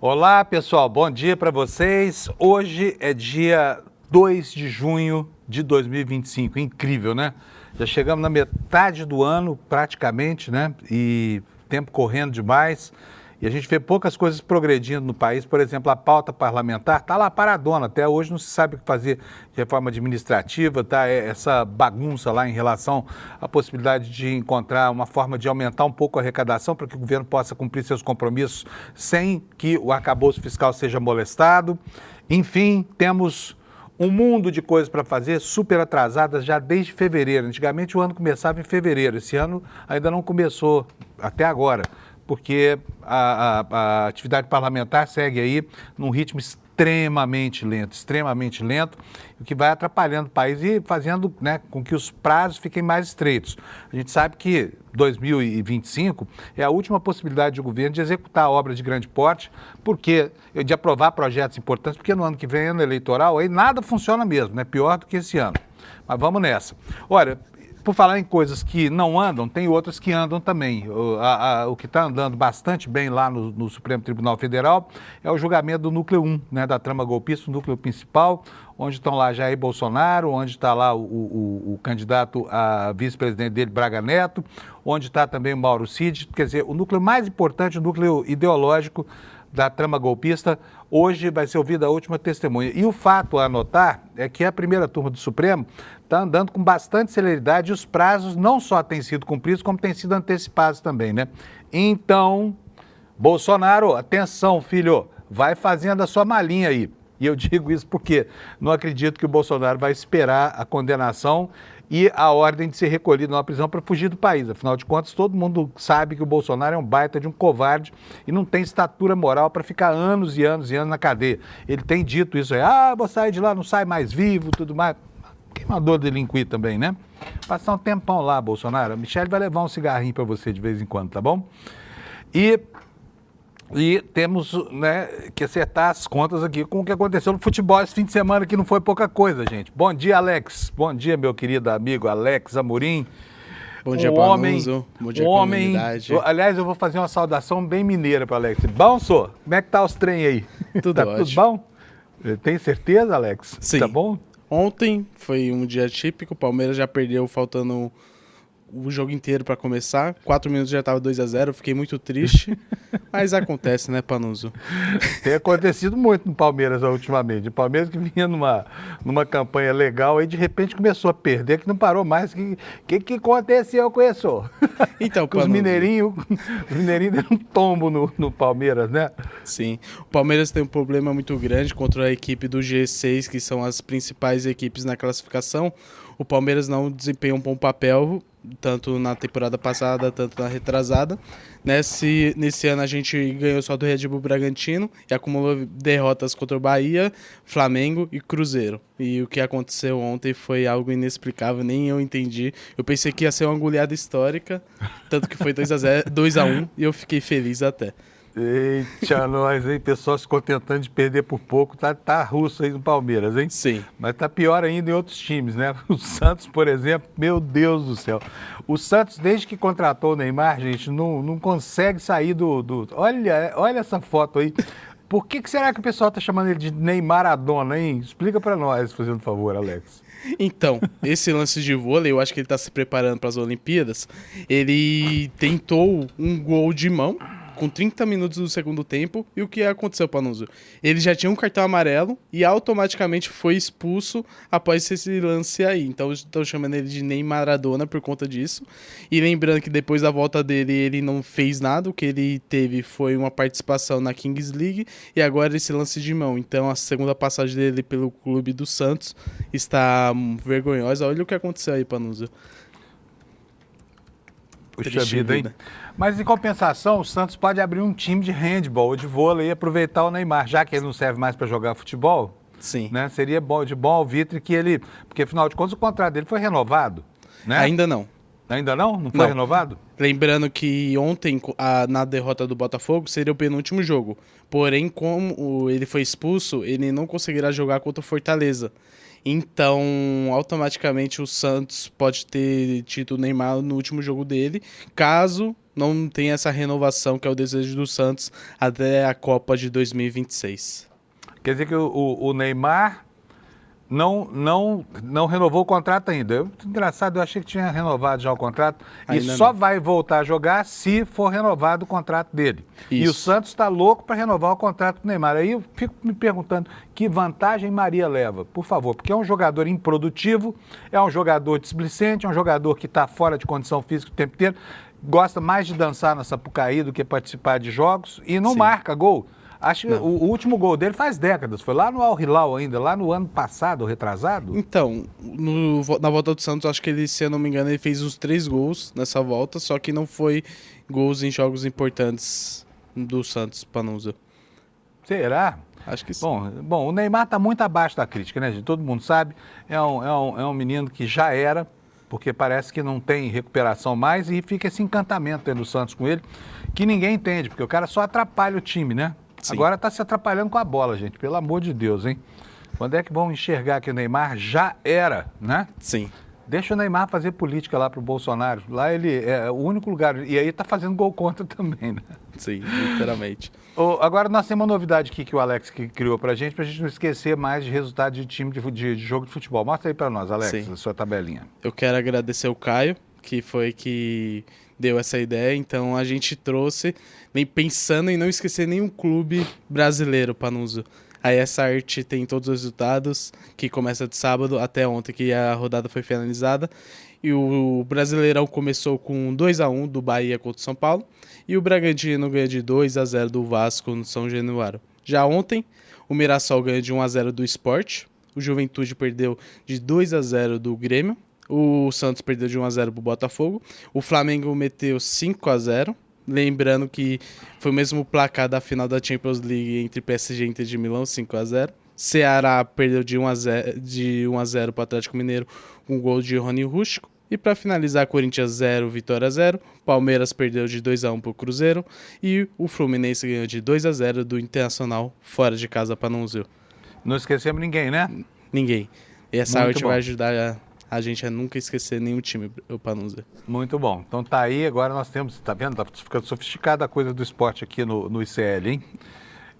Olá, pessoal, bom dia para vocês. Hoje é dia 2 de junho de 2025. Incrível, né? Já chegamos na metade do ano, praticamente, né? E tempo correndo demais. E a gente vê poucas coisas progredindo no país. Por exemplo, a pauta parlamentar está lá paradona. Até hoje não se sabe o que fazer de reforma administrativa, tá? Essa bagunça lá em relação à possibilidade de encontrar uma forma de aumentar um pouco a arrecadação para que o governo possa cumprir seus compromissos sem que o arcabouço fiscal seja molestado. Enfim, temos um mundo de coisas para fazer, super atrasadas já desde fevereiro. Antigamente o ano começava em fevereiro. Esse ano ainda não começou, até agora, porque a atividade parlamentar segue aí num ritmo extremamente lento, o que vai atrapalhando o país e fazendo, né, com que os prazos fiquem mais estreitos. A gente sabe que 2025 é a última possibilidade do governo de executar obras de grande porte, de aprovar projetos importantes, porque no ano que vem, ano eleitoral, aí nada funciona mesmo, né? Pior do que esse ano. Mas vamos nessa. Olha, por falar em coisas que não andam, tem outras que andam também. O que está andando bastante bem lá no Supremo Tribunal Federal é o julgamento do núcleo 1, né, da trama golpista, o núcleo principal, onde estão lá Jair Bolsonaro, onde está lá o candidato a vice-presidente dele, Braga Neto, onde está também o Mauro Cid. Quer dizer, o núcleo mais importante, o núcleo ideológico da trama golpista, hoje vai ser ouvida a última testemunha. E o fato a anotar é que a primeira turma do Supremo está andando com bastante celeridade e os prazos não só têm sido cumpridos, como têm sido antecipados também, né? Então, Bolsonaro, atenção, filho, vai fazendo a sua malinha aí. E eu digo isso porque não acredito que o Bolsonaro vai esperar a condenação e a ordem de ser recolhido numa prisão para fugir do país. Afinal de contas, todo mundo sabe que o Bolsonaro é um baita de um covarde e não tem estatura moral para ficar anos e anos e anos na cadeia. Ele tem dito isso aí, vou sair de lá, não sai mais vivo, tudo mais. Quem mandou delinquir também, né? Passar um tempão lá, Bolsonaro. A Michelle vai levar um cigarrinho para você de vez em quando, tá bom? E temos, né, que acertar as contas aqui com o que aconteceu no futebol esse fim de semana, que não foi pouca coisa, gente. Bom dia, Alex. Bom dia, meu querido amigo Alex Amorim. Bom dia, Panuso. Bom dia, comunidade. Aliás, eu vou fazer uma saudação bem mineira para Alex. Bom, senhor? Como é que tá os trem aí? Tudo tá ótimo. Tudo bom? Tem certeza, Alex? Sim. Tá bom? Ontem foi um dia típico, o Palmeiras já perdeu faltando o jogo inteiro para começar. 4 minutos já estava 2-0, fiquei muito triste, mas acontece, né, Panuso? Tem acontecido muito no Palmeiras ultimamente. O Palmeiras que vinha numa campanha legal, aí de repente começou a perder, que não parou mais. O que aconteceu com isso? Então, os mineirinhos deram um tombo no Palmeiras, né? Sim. O Palmeiras tem um problema muito grande contra a equipe do G6, que são as principais equipes na classificação. O Palmeiras não desempenha um bom papel, tanto na temporada passada, tanto na retrasada. Nesse ano a gente ganhou só do Red Bull Bragantino e acumulou derrotas contra o Bahia, Flamengo e Cruzeiro. E o que aconteceu ontem foi algo inexplicável, nem eu entendi. Eu pensei que ia ser uma goleada histórica, tanto que foi 2-1 e eu fiquei feliz até. Eita, nós, hein? Pessoal se contentando de perder por pouco, tá russo aí no Palmeiras, hein? Sim. Mas tá pior ainda em outros times, né? O Santos, por exemplo, meu Deus do céu. O Santos, desde que contratou o Neymar, gente, não consegue sair do... Olha essa foto aí. Por que será que o pessoal tá chamando ele de Neymaradona, hein? Explica pra nós, fazendo favor, Alex. Então, esse lance de vôlei, eu acho que ele tá se preparando para as Olimpíadas. Ele tentou um gol de mão com 30 minutos do segundo tempo. E o que aconteceu, Panuso? Ele já tinha um cartão amarelo e automaticamente foi expulso após esse lance aí. Então, estão chamando ele de Neymaradona por conta disso. E lembrando que depois da volta dele, ele não fez nada. O que ele teve foi uma participação na Kings League e agora esse lance de mão. Então, a segunda passagem dele pelo clube do Santos está vergonhosa. Olha o que aconteceu aí, Panuso. Puxa vida, hein? Mas, em compensação, o Santos pode abrir um time de handball ou de vôlei e aproveitar o Neymar, já que ele não serve mais para jogar futebol. Sim. Né? Seria de bom alvitre que ele... Porque, afinal de contas, o contrato dele foi renovado, né? Ainda não. Ainda não? Não foi renovado? Lembrando que ontem, na derrota do Botafogo, seria o penúltimo jogo. Porém, como ele foi expulso, ele não conseguirá jogar contra o Fortaleza. Então, automaticamente, o Santos pode ter tido o Neymar no último jogo dele, caso não tem essa renovação que é o desejo do Santos até a Copa de 2026. Quer dizer que o Neymar não renovou o contrato ainda. Engraçado, eu achei que tinha renovado já o contrato. Ainda e só não. vai voltar a jogar se for renovado o contrato dele. Isso. E o Santos está louco para renovar o contrato do Neymar. Aí eu fico me perguntando que vantagem Maria leva, por favor, porque é um jogador improdutivo, é um jogador displicente, é um jogador que está fora de condição física o tempo inteiro, gosta mais de dançar na Sapucaí do que participar de jogos e não Sim. marca gol. Acho que Não. o último gol dele faz décadas, foi lá no Al Hilal ainda, lá no ano passado, retrasado. Então, na volta do Santos, acho que ele, se eu não me engano, ele fez uns 3 gols nessa volta, só que não foi gols em jogos importantes do Santos, Panunzio. Será? Acho que sim. Bom, o Neymar está muito abaixo da crítica, né, gente? Todo mundo sabe, é um menino que já era, porque parece que não tem recuperação mais e fica esse encantamento dentro do Santos com ele, que ninguém entende, porque o cara só atrapalha o time, né? Sim. Agora está se atrapalhando com a bola, gente, pelo amor de Deus, hein? Quando é que vão enxergar que o Neymar já era, né? Sim. Deixa o Neymar fazer política lá pro Bolsonaro. Lá ele é o único lugar. E aí tá fazendo gol contra também, né? Sim, literalmente. Agora nós temos uma novidade aqui que o Alex criou pra gente não esquecer mais de resultado de time de jogo de futebol. Mostra aí pra nós, Alex, Sim. a sua tabelinha. Eu quero agradecer o Caio, que foi que deu essa ideia. Então a gente trouxe, nem pensando em não esquecer nenhum clube brasileiro, Panunzio. Aí essa arte tem todos os resultados, que começa de sábado até ontem, que a rodada foi finalizada. E o Brasileirão começou com 2-1 do Bahia contra o São Paulo. E o Bragantino ganha de 2-0 do Vasco no São Januário. Já ontem, o Mirassol ganha de 1-0 do Sport. O Juventude perdeu de 2-0 do Grêmio. O Santos perdeu de 1-0 pro Botafogo. O Flamengo meteu 5-0. Lembrando que foi o mesmo placar da final da Champions League entre PSG e Inter de Milão, 5-0. Ceará perdeu de 1-0 para o Atlético Mineiro, com gol de Rony Rústico. E para finalizar, Corinthians 0, Vitória 0. Palmeiras perdeu de 2-1 para o Cruzeiro. E o Fluminense ganhou de 2-0 do Internacional, fora de casa, Panunzio. Não esquecemos ninguém, né? Ninguém. E essa Muito arte bom. vai ajudar a gente a nunca esquecer nenhum time, o Panunzio. Muito bom. Então tá aí, agora nós temos, tá vendo? Tá ficando sofisticada a coisa do esporte aqui no ICL, hein?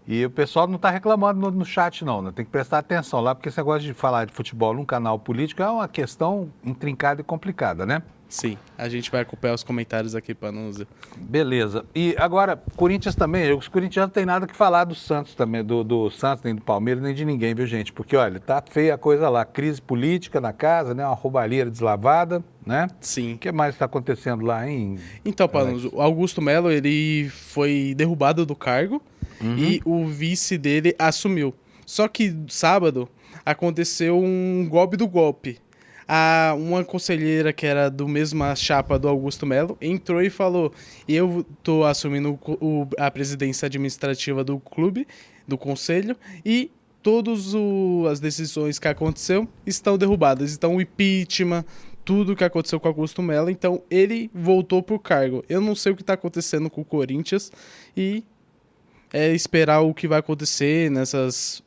E o pessoal não está reclamando no chat, não, né? Tem que prestar atenção lá, porque esse negócio de falar de futebol num canal político é uma questão intrincada e complicada, né? Sim, a gente vai acompanhar os comentários aqui, Panunzio. Beleza. E agora, Corinthians também, os corintianos não tem nada que falar do Santos também, do Santos, nem do Palmeiras, nem de ninguém, viu, gente? Porque, olha, tá feia a coisa lá, crise política na casa, né? Uma roubalheira deslavada, né? Sim. O que mais está acontecendo lá, hein? Então, Panunzio, o Augusto Melo, ele foi derrubado do cargo e o vice dele assumiu. Só que sábado aconteceu um golpe do golpe. Uma conselheira que era do mesma chapa do Augusto Melo entrou e falou: eu tô assumindo a presidência administrativa do clube, do conselho, e todas as decisões que aconteceu estão derrubadas. Então o impeachment, tudo que aconteceu com o Augusto Melo, então ele voltou pro cargo. Eu não sei o que está acontecendo com o Corinthians e esperar o que vai acontecer nessas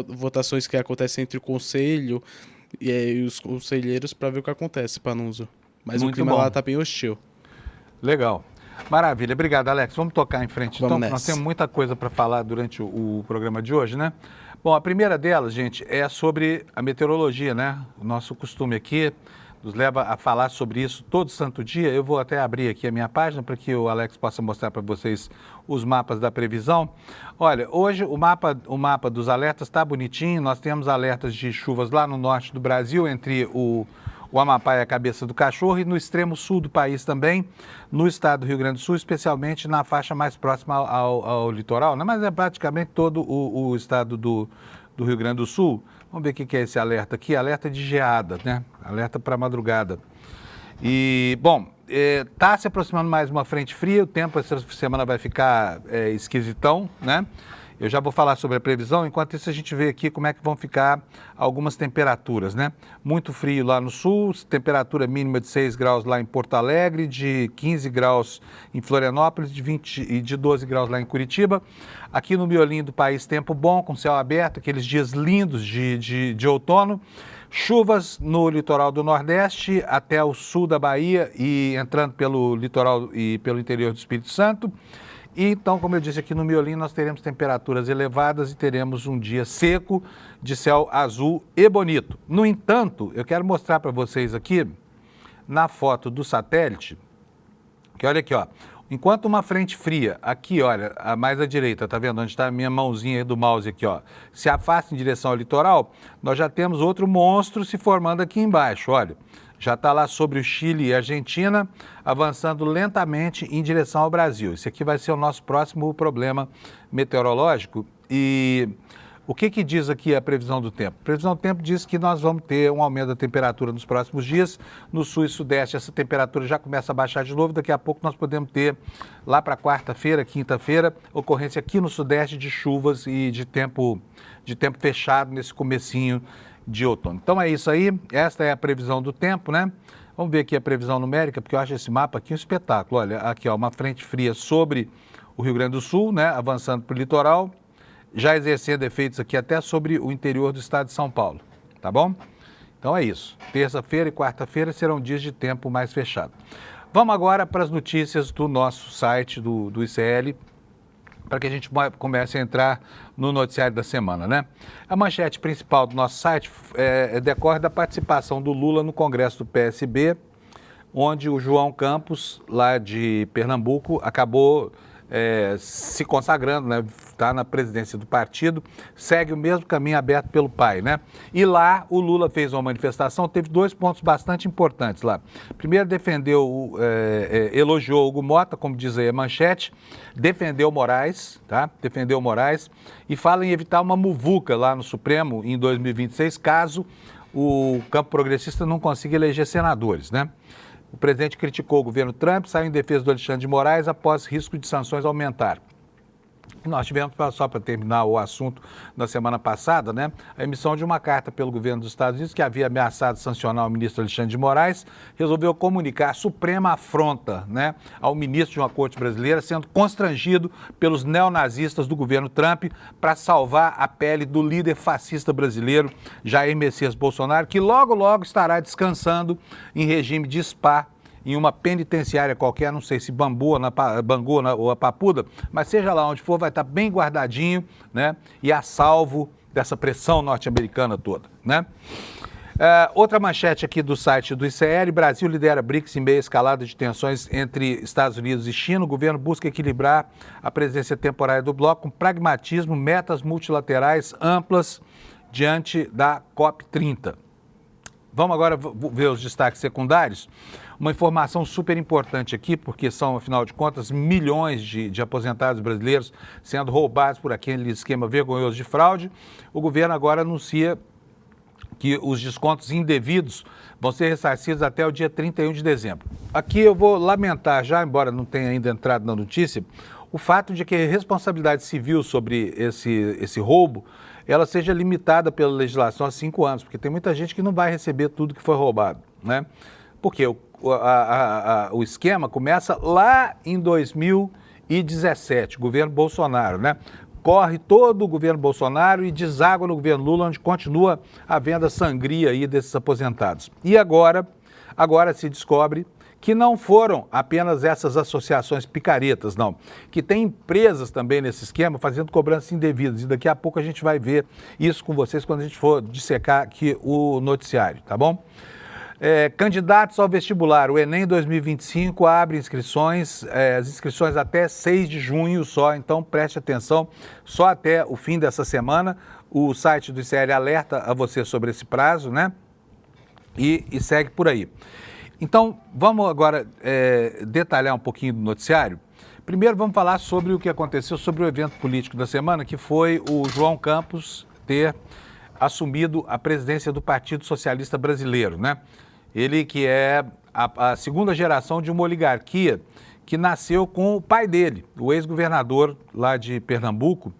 votações que acontecem entre o conselho e os conselheiros para ver o que acontece, Panunzio. Mas Muito o clima bom. lá tá bem hostil. Legal. Maravilha. Obrigado, Alex. Vamos tocar em frente, Vamos então, nessa. nós temos muita coisa para falar durante o programa de hoje, né? Bom, a primeira delas, gente, é sobre a meteorologia, né? O nosso costume aqui nos leva a falar sobre isso todo santo dia. Eu vou até abrir aqui a minha página para que o Alex possa mostrar para vocês os mapas da previsão. Olha, hoje o mapa dos alertas está bonitinho. Nós temos alertas de chuvas lá no norte do Brasil, entre o Amapá e a Cabeça do Cachorro, e no extremo sul do país também, no estado do Rio Grande do Sul, especialmente na faixa mais próxima ao litoral, né? Mas é praticamente todo o estado do Rio Grande do Sul. Vamos ver o que é esse alerta aqui, alerta de geada, né? Alerta para madrugada. E, bom, está se aproximando mais uma frente fria, o tempo essa semana vai ficar esquisitão, né? Eu já vou falar sobre a previsão, enquanto isso a gente vê aqui como é que vão ficar algumas temperaturas, né? Muito frio lá no sul, temperatura mínima de 6 graus lá em Porto Alegre, de 15 graus em Florianópolis, de 12 graus lá em Curitiba. Aqui no miolinho do país, tempo bom, com céu aberto, aqueles dias lindos de outono. Chuvas no litoral do Nordeste até o sul da Bahia e entrando pelo litoral e pelo interior do Espírito Santo. E então, como eu disse aqui no miolinho, nós teremos temperaturas elevadas e teremos um dia seco, de céu azul e bonito. No entanto, eu quero mostrar para vocês aqui, na foto do satélite, que olha aqui, ó. Enquanto uma frente fria, aqui, olha, mais à direita, tá vendo onde está a minha mãozinha aí do mouse aqui, ó, se afasta em direção ao litoral, nós já temos outro monstro se formando aqui embaixo, olha. Já está lá sobre o Chile e a Argentina, avançando lentamente em direção ao Brasil. Esse aqui vai ser o nosso próximo problema meteorológico. E o que diz aqui a previsão do tempo? A previsão do tempo diz que nós vamos ter um aumento da temperatura nos próximos dias. No sul e sudeste, essa temperatura já começa a baixar de novo. Daqui a pouco nós podemos ter, lá para quarta-feira, quinta-feira, ocorrência aqui no sudeste de chuvas e de tempo fechado nesse comecinho de outono. Então é isso aí, esta é a previsão do tempo, né? Vamos ver aqui a previsão numérica, porque eu acho esse mapa aqui um espetáculo. Olha, aqui ó, uma frente fria sobre o Rio Grande do Sul, né? Avançando para o litoral, já exercendo efeitos aqui até sobre o interior do estado de São Paulo, tá bom? Então é isso, terça-feira e quarta-feira serão dias de tempo mais fechado. Vamos agora para as notícias do nosso site, do ICL, para que a gente comece a entrar no noticiário da semana, né? A manchete principal do nosso site decorre da participação do Lula no Congresso do PSB, onde o João Campos, lá de Pernambuco, acabou se consagrando, né? Está na presidência do partido, segue o mesmo caminho aberto pelo pai, né? E lá o Lula fez uma manifestação, teve 2 pontos bastante importantes lá. Primeiro, elogiou Hugo Mota, como diz aí a manchete, defendeu Moraes, tá? Defendeu Moraes e fala em evitar uma muvuca lá no Supremo em 2026, caso o campo progressista não consiga eleger senadores, né? O presidente criticou o governo Trump, saiu em defesa do Alexandre de Moraes após risco de sanções aumentar. Nós tivemos, só para terminar o assunto, na semana passada, né, a emissão de uma carta pelo governo dos Estados Unidos, que havia ameaçado sancionar o ministro Alexandre de Moraes, resolveu comunicar a suprema afronta, né, ao ministro de uma corte brasileira, sendo constrangido pelos neonazistas do governo Trump para salvar a pele do líder fascista brasileiro, Jair Messias Bolsonaro, que logo, logo estará descansando em regime de spa, em uma penitenciária qualquer, não sei se Bangu ou a Papuda, mas seja lá onde for, vai estar bem guardadinho, né? E a salvo dessa pressão norte-americana toda, né? Outra manchete aqui do site do ICL: Brasil lidera BRICS em meio à escalada de tensões entre Estados Unidos e China. O governo busca equilibrar a presença temporária do bloco com pragmatismo, metas multilaterais amplas diante da COP30. Vamos agora ver os destaques secundários. Uma informação super importante aqui, porque são, afinal de contas, milhões de aposentados brasileiros sendo roubados por aquele esquema vergonhoso de fraude. O governo agora anuncia que os descontos indevidos vão ser ressarcidos até o dia 31 de dezembro. Aqui eu vou lamentar já, embora não tenha ainda entrado na notícia, o fato de que a responsabilidade civil sobre esse roubo ela seja limitada pela legislação a 5 anos, porque tem muita gente que não vai receber tudo que foi roubado, né? Porque o esquema começa lá em 2017, governo Bolsonaro, né? Corre todo o governo Bolsonaro e deságua no governo Lula, onde continua havendo a sangria aí desses aposentados. E agora se descobre que não foram apenas essas associações picaretas, não. Que tem empresas também nesse esquema fazendo cobranças indevidas. E daqui a pouco a gente vai ver isso com vocês quando a gente for dissecar aqui o noticiário, tá bom? Candidatos ao vestibular, o Enem 2025 abre inscrições, as inscrições até 6 de junho só, então preste atenção, só até o fim dessa semana. O site do ICL alerta a você sobre esse prazo, né? E segue por aí. Então, vamos agora detalhar um pouquinho do noticiário. Primeiro, vamos falar sobre o que aconteceu, sobre o evento político da semana, que foi o João Campos ter assumido a presidência do Partido Socialista Brasileiro, né? Ele que é a segunda geração de uma oligarquia que nasceu com o pai dele, o ex-governador lá de Pernambuco,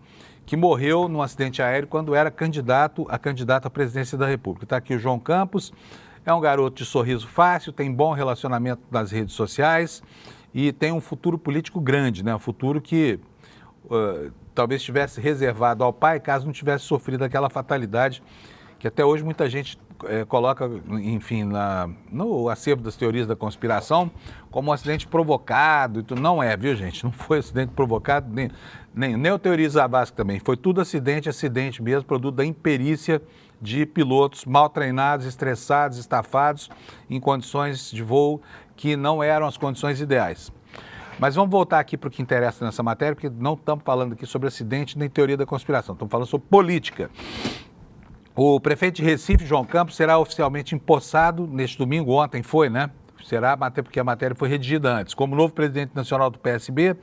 que morreu num acidente aéreo quando era candidato à presidência da República. Está aqui o João Campos, é um garoto de sorriso fácil, tem bom relacionamento nas redes sociais e tem um futuro político grande, né? Um futuro que talvez estivesse reservado ao pai caso não tivesse sofrido aquela fatalidade que até hoje muita gente coloca, enfim, no acervo das teorias da conspiração como um acidente provocado. Não é, viu, gente? Não foi acidente provocado, nem o teoria Zavascki também. Foi tudo acidente mesmo, produto da imperícia de pilotos mal treinados, estressados, estafados, em condições de voo que não eram as condições ideais. Mas vamos voltar aqui para o que interessa nessa matéria, porque não estamos falando aqui sobre acidente nem teoria da conspiração, estamos falando sobre política. O prefeito de Recife, João Campos, será oficialmente empossado neste domingo, ontem foi, né? Será, até porque a matéria foi redigida antes. Como novo presidente nacional do PSB,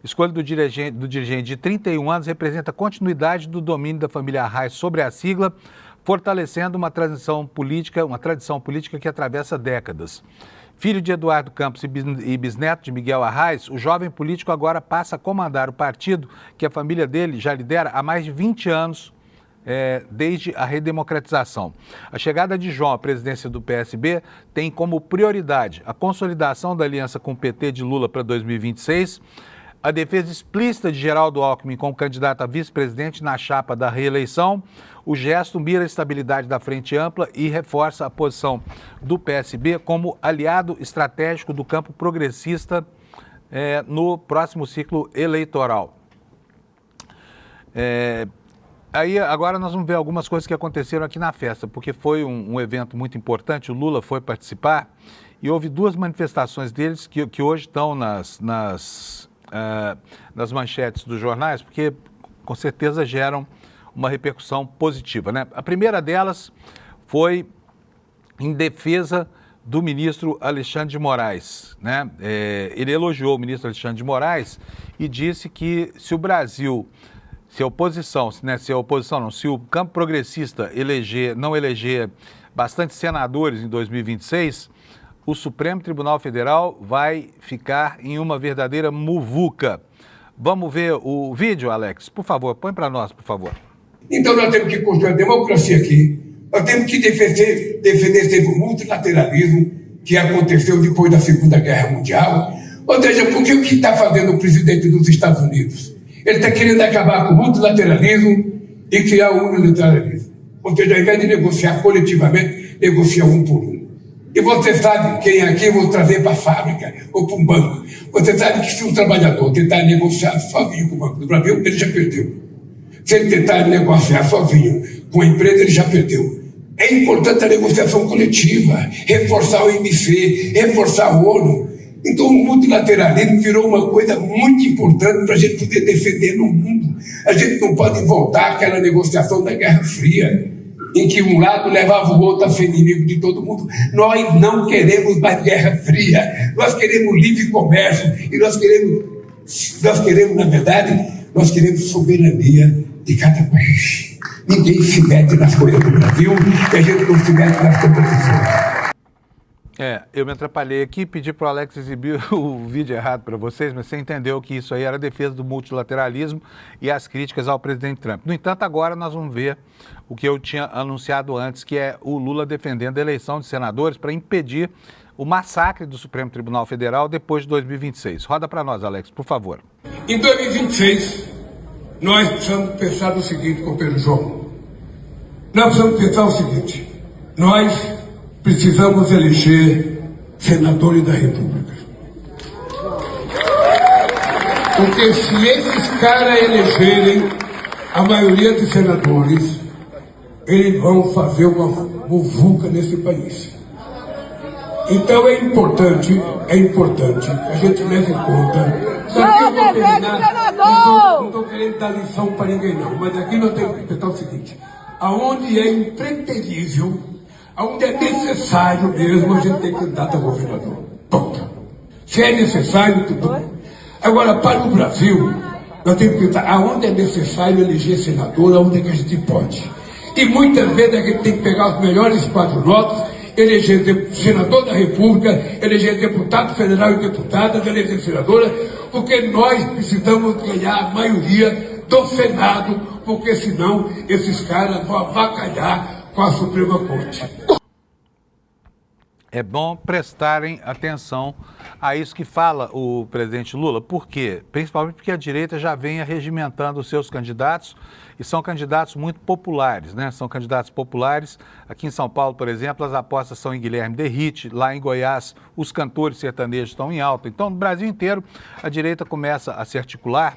escolha do dirigente de 31 anos representa a continuidade do domínio da família Arraes sobre a sigla, fortalecendo uma tradição política que atravessa décadas. Filho de Eduardo Campos e bisneto de Miguel Arraes, o jovem político agora passa a comandar o partido que a família dele já lidera há mais de 20 anos, desde a redemocratização. A chegada de João à presidência do PSB tem como prioridade a consolidação da aliança com o PT de Lula para 2026, a defesa explícita de Geraldo Alckmin como candidato a vice-presidente na chapa da reeleição. O gesto mira a estabilidade da Frente Ampla e reforça a posição do PSB como aliado estratégico do campo progressista no próximo ciclo eleitoral. Aí agora nós vamos ver algumas coisas que aconteceram aqui na festa, porque foi um evento muito importante, o Lula foi participar e houve duas manifestações deles que hoje estão nas manchetes dos jornais, porque com certeza geram uma repercussão positiva, né? A primeira delas foi em defesa do ministro Alexandre de Moraes, né? Ele elogiou o ministro Alexandre de Moraes e disse que se o Brasil... Se o campo progressista não eleger bastante senadores em 2026, o Supremo Tribunal Federal vai ficar em uma verdadeira muvuca. Vamos ver o vídeo, Alex? Por favor, põe para nós, por favor. Então nós temos que construir a democracia aqui, nós temos que defender sempre o multilateralismo que aconteceu depois da Segunda Guerra Mundial. Ou seja, porque o que está fazendo o presidente dos Estados Unidos? Ele está querendo acabar com o multilateralismo e criar o unilateralismo. Ou seja, ao invés de negociar coletivamente, negocia um por um. E você sabe, quem aqui eu vou trazer para a fábrica ou para um banco, você sabe que se um trabalhador tentar negociar sozinho com o Banco do Brasil, ele já perdeu. Se ele tentar negociar sozinho com a empresa, ele já perdeu. É importante a negociação coletiva, reforçar o IMC, reforçar o ONU. Então o multilateralismo virou uma coisa muito importante para a gente poder defender no mundo. A gente não pode voltar àquela negociação da Guerra Fria, em que um lado levava o outro a ser inimigo de todo mundo. Nós não queremos mais Guerra Fria, nós queremos livre comércio e nós queremos, na verdade, nós queremos soberania de cada país. Ninguém se mete nas coisas do Brasil e a gente não se mete nas coisas do Brasil. Eu me atrapalhei aqui, pedi para o Alex exibir o vídeo errado para vocês, mas você entendeu que isso aí era a defesa do multilateralismo e as críticas ao presidente Trump. No entanto, agora nós vamos ver o que eu tinha anunciado antes, que é o Lula defendendo a eleição de senadores para impedir o massacre do Supremo Tribunal Federal depois de 2026. Roda para nós, Alex, por favor. Em 2026, nós precisamos pensar no seguinte, companheiro João. Nós precisamos pensar o seguinte, nós precisamos eleger senadores da República. Porque se esses caras elegerem a maioria dos senadores, eles vão fazer uma muvuca nesse país. Então é importante a gente leve em conta. Não estou querendo dar lição para ninguém não, mas aqui nós temos que pensar o seguinte, aonde é impreterível, aonde é necessário mesmo, a gente tem candidato a governador. Ponto. Se é necessário, tudo bem. Agora, para o Brasil, nós temos que pensar aonde é necessário eleger senador, aonde é que a gente pode. E muitas vezes a gente tem que pegar os melhores patriotas, eleger senador da República, eleger deputado federal e deputadas, eleger senadora, porque nós precisamos ganhar a maioria do Senado, porque senão esses caras vão avacalhar com a Suprema Corte. É bom prestarem atenção a isso que fala o presidente Lula. Por quê? Principalmente porque a direita já vem arregimentando os seus candidatos e são candidatos muito populares, né? São candidatos populares. Aqui em São Paulo, por exemplo, as apostas são em Guilherme Derrite. Lá em Goiás, os cantores sertanejos estão em alta. Então, no Brasil inteiro, a direita começa a se articular,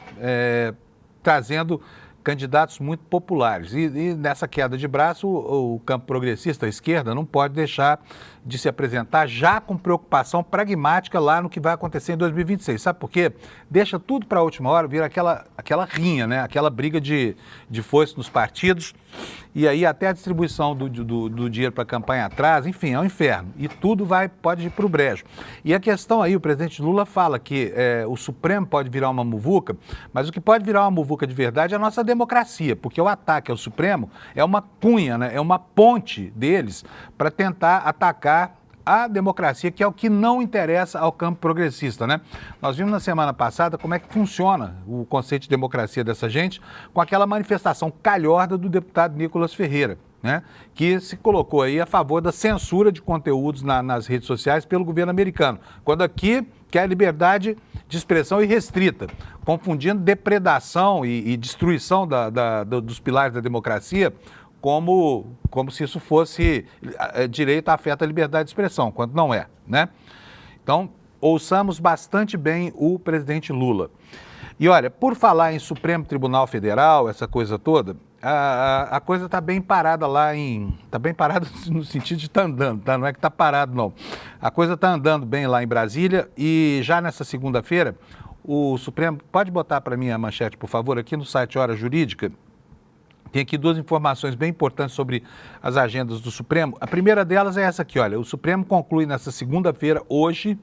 trazendo candidatos muito populares. E nessa queda de braço, o campo progressista, a esquerda, não pode deixar de se apresentar já com preocupação pragmática lá no que vai acontecer em 2026. Sabe por quê? Deixa tudo para a última hora, vira aquela rinha, né? Aquela briga de foice nos partidos, e aí até a distribuição do dinheiro para a campanha atrás, enfim, é um inferno. E tudo pode ir para o brejo. E a questão aí, o presidente Lula fala que o Supremo pode virar uma muvuca, mas o que pode virar uma muvuca de verdade é a nossa democracia, porque o ataque ao Supremo é uma cunha, né? É uma ponte deles para tentar atacar a democracia, que é o que não interessa ao campo progressista, né? Nós vimos na semana passada como é que funciona o conceito de democracia dessa gente com aquela manifestação calhorda do deputado Nicolas Ferreira, né? Que se colocou aí a favor da censura de conteúdos nas redes sociais pelo governo americano, quando aqui quer a liberdade de expressão irrestrita, confundindo depredação e destruição dos pilares da democracia como se isso fosse direito afeta a liberdade de expressão, quando não é, né? Então, ouçamos bastante bem o presidente Lula. E olha, por falar em Supremo Tribunal Federal, essa coisa toda, a coisa está bem parada lá está bem parada no sentido de estar andando, tá? Não é que está parado, não. A coisa está andando bem lá em Brasília e já nessa segunda-feira, o Supremo... Pode botar para mim a manchete, por favor, aqui no site Hora Jurídica. Tem aqui duas informações bem importantes sobre as agendas do Supremo. A primeira delas é essa aqui, olha. O Supremo conclui nessa segunda-feira, hoje,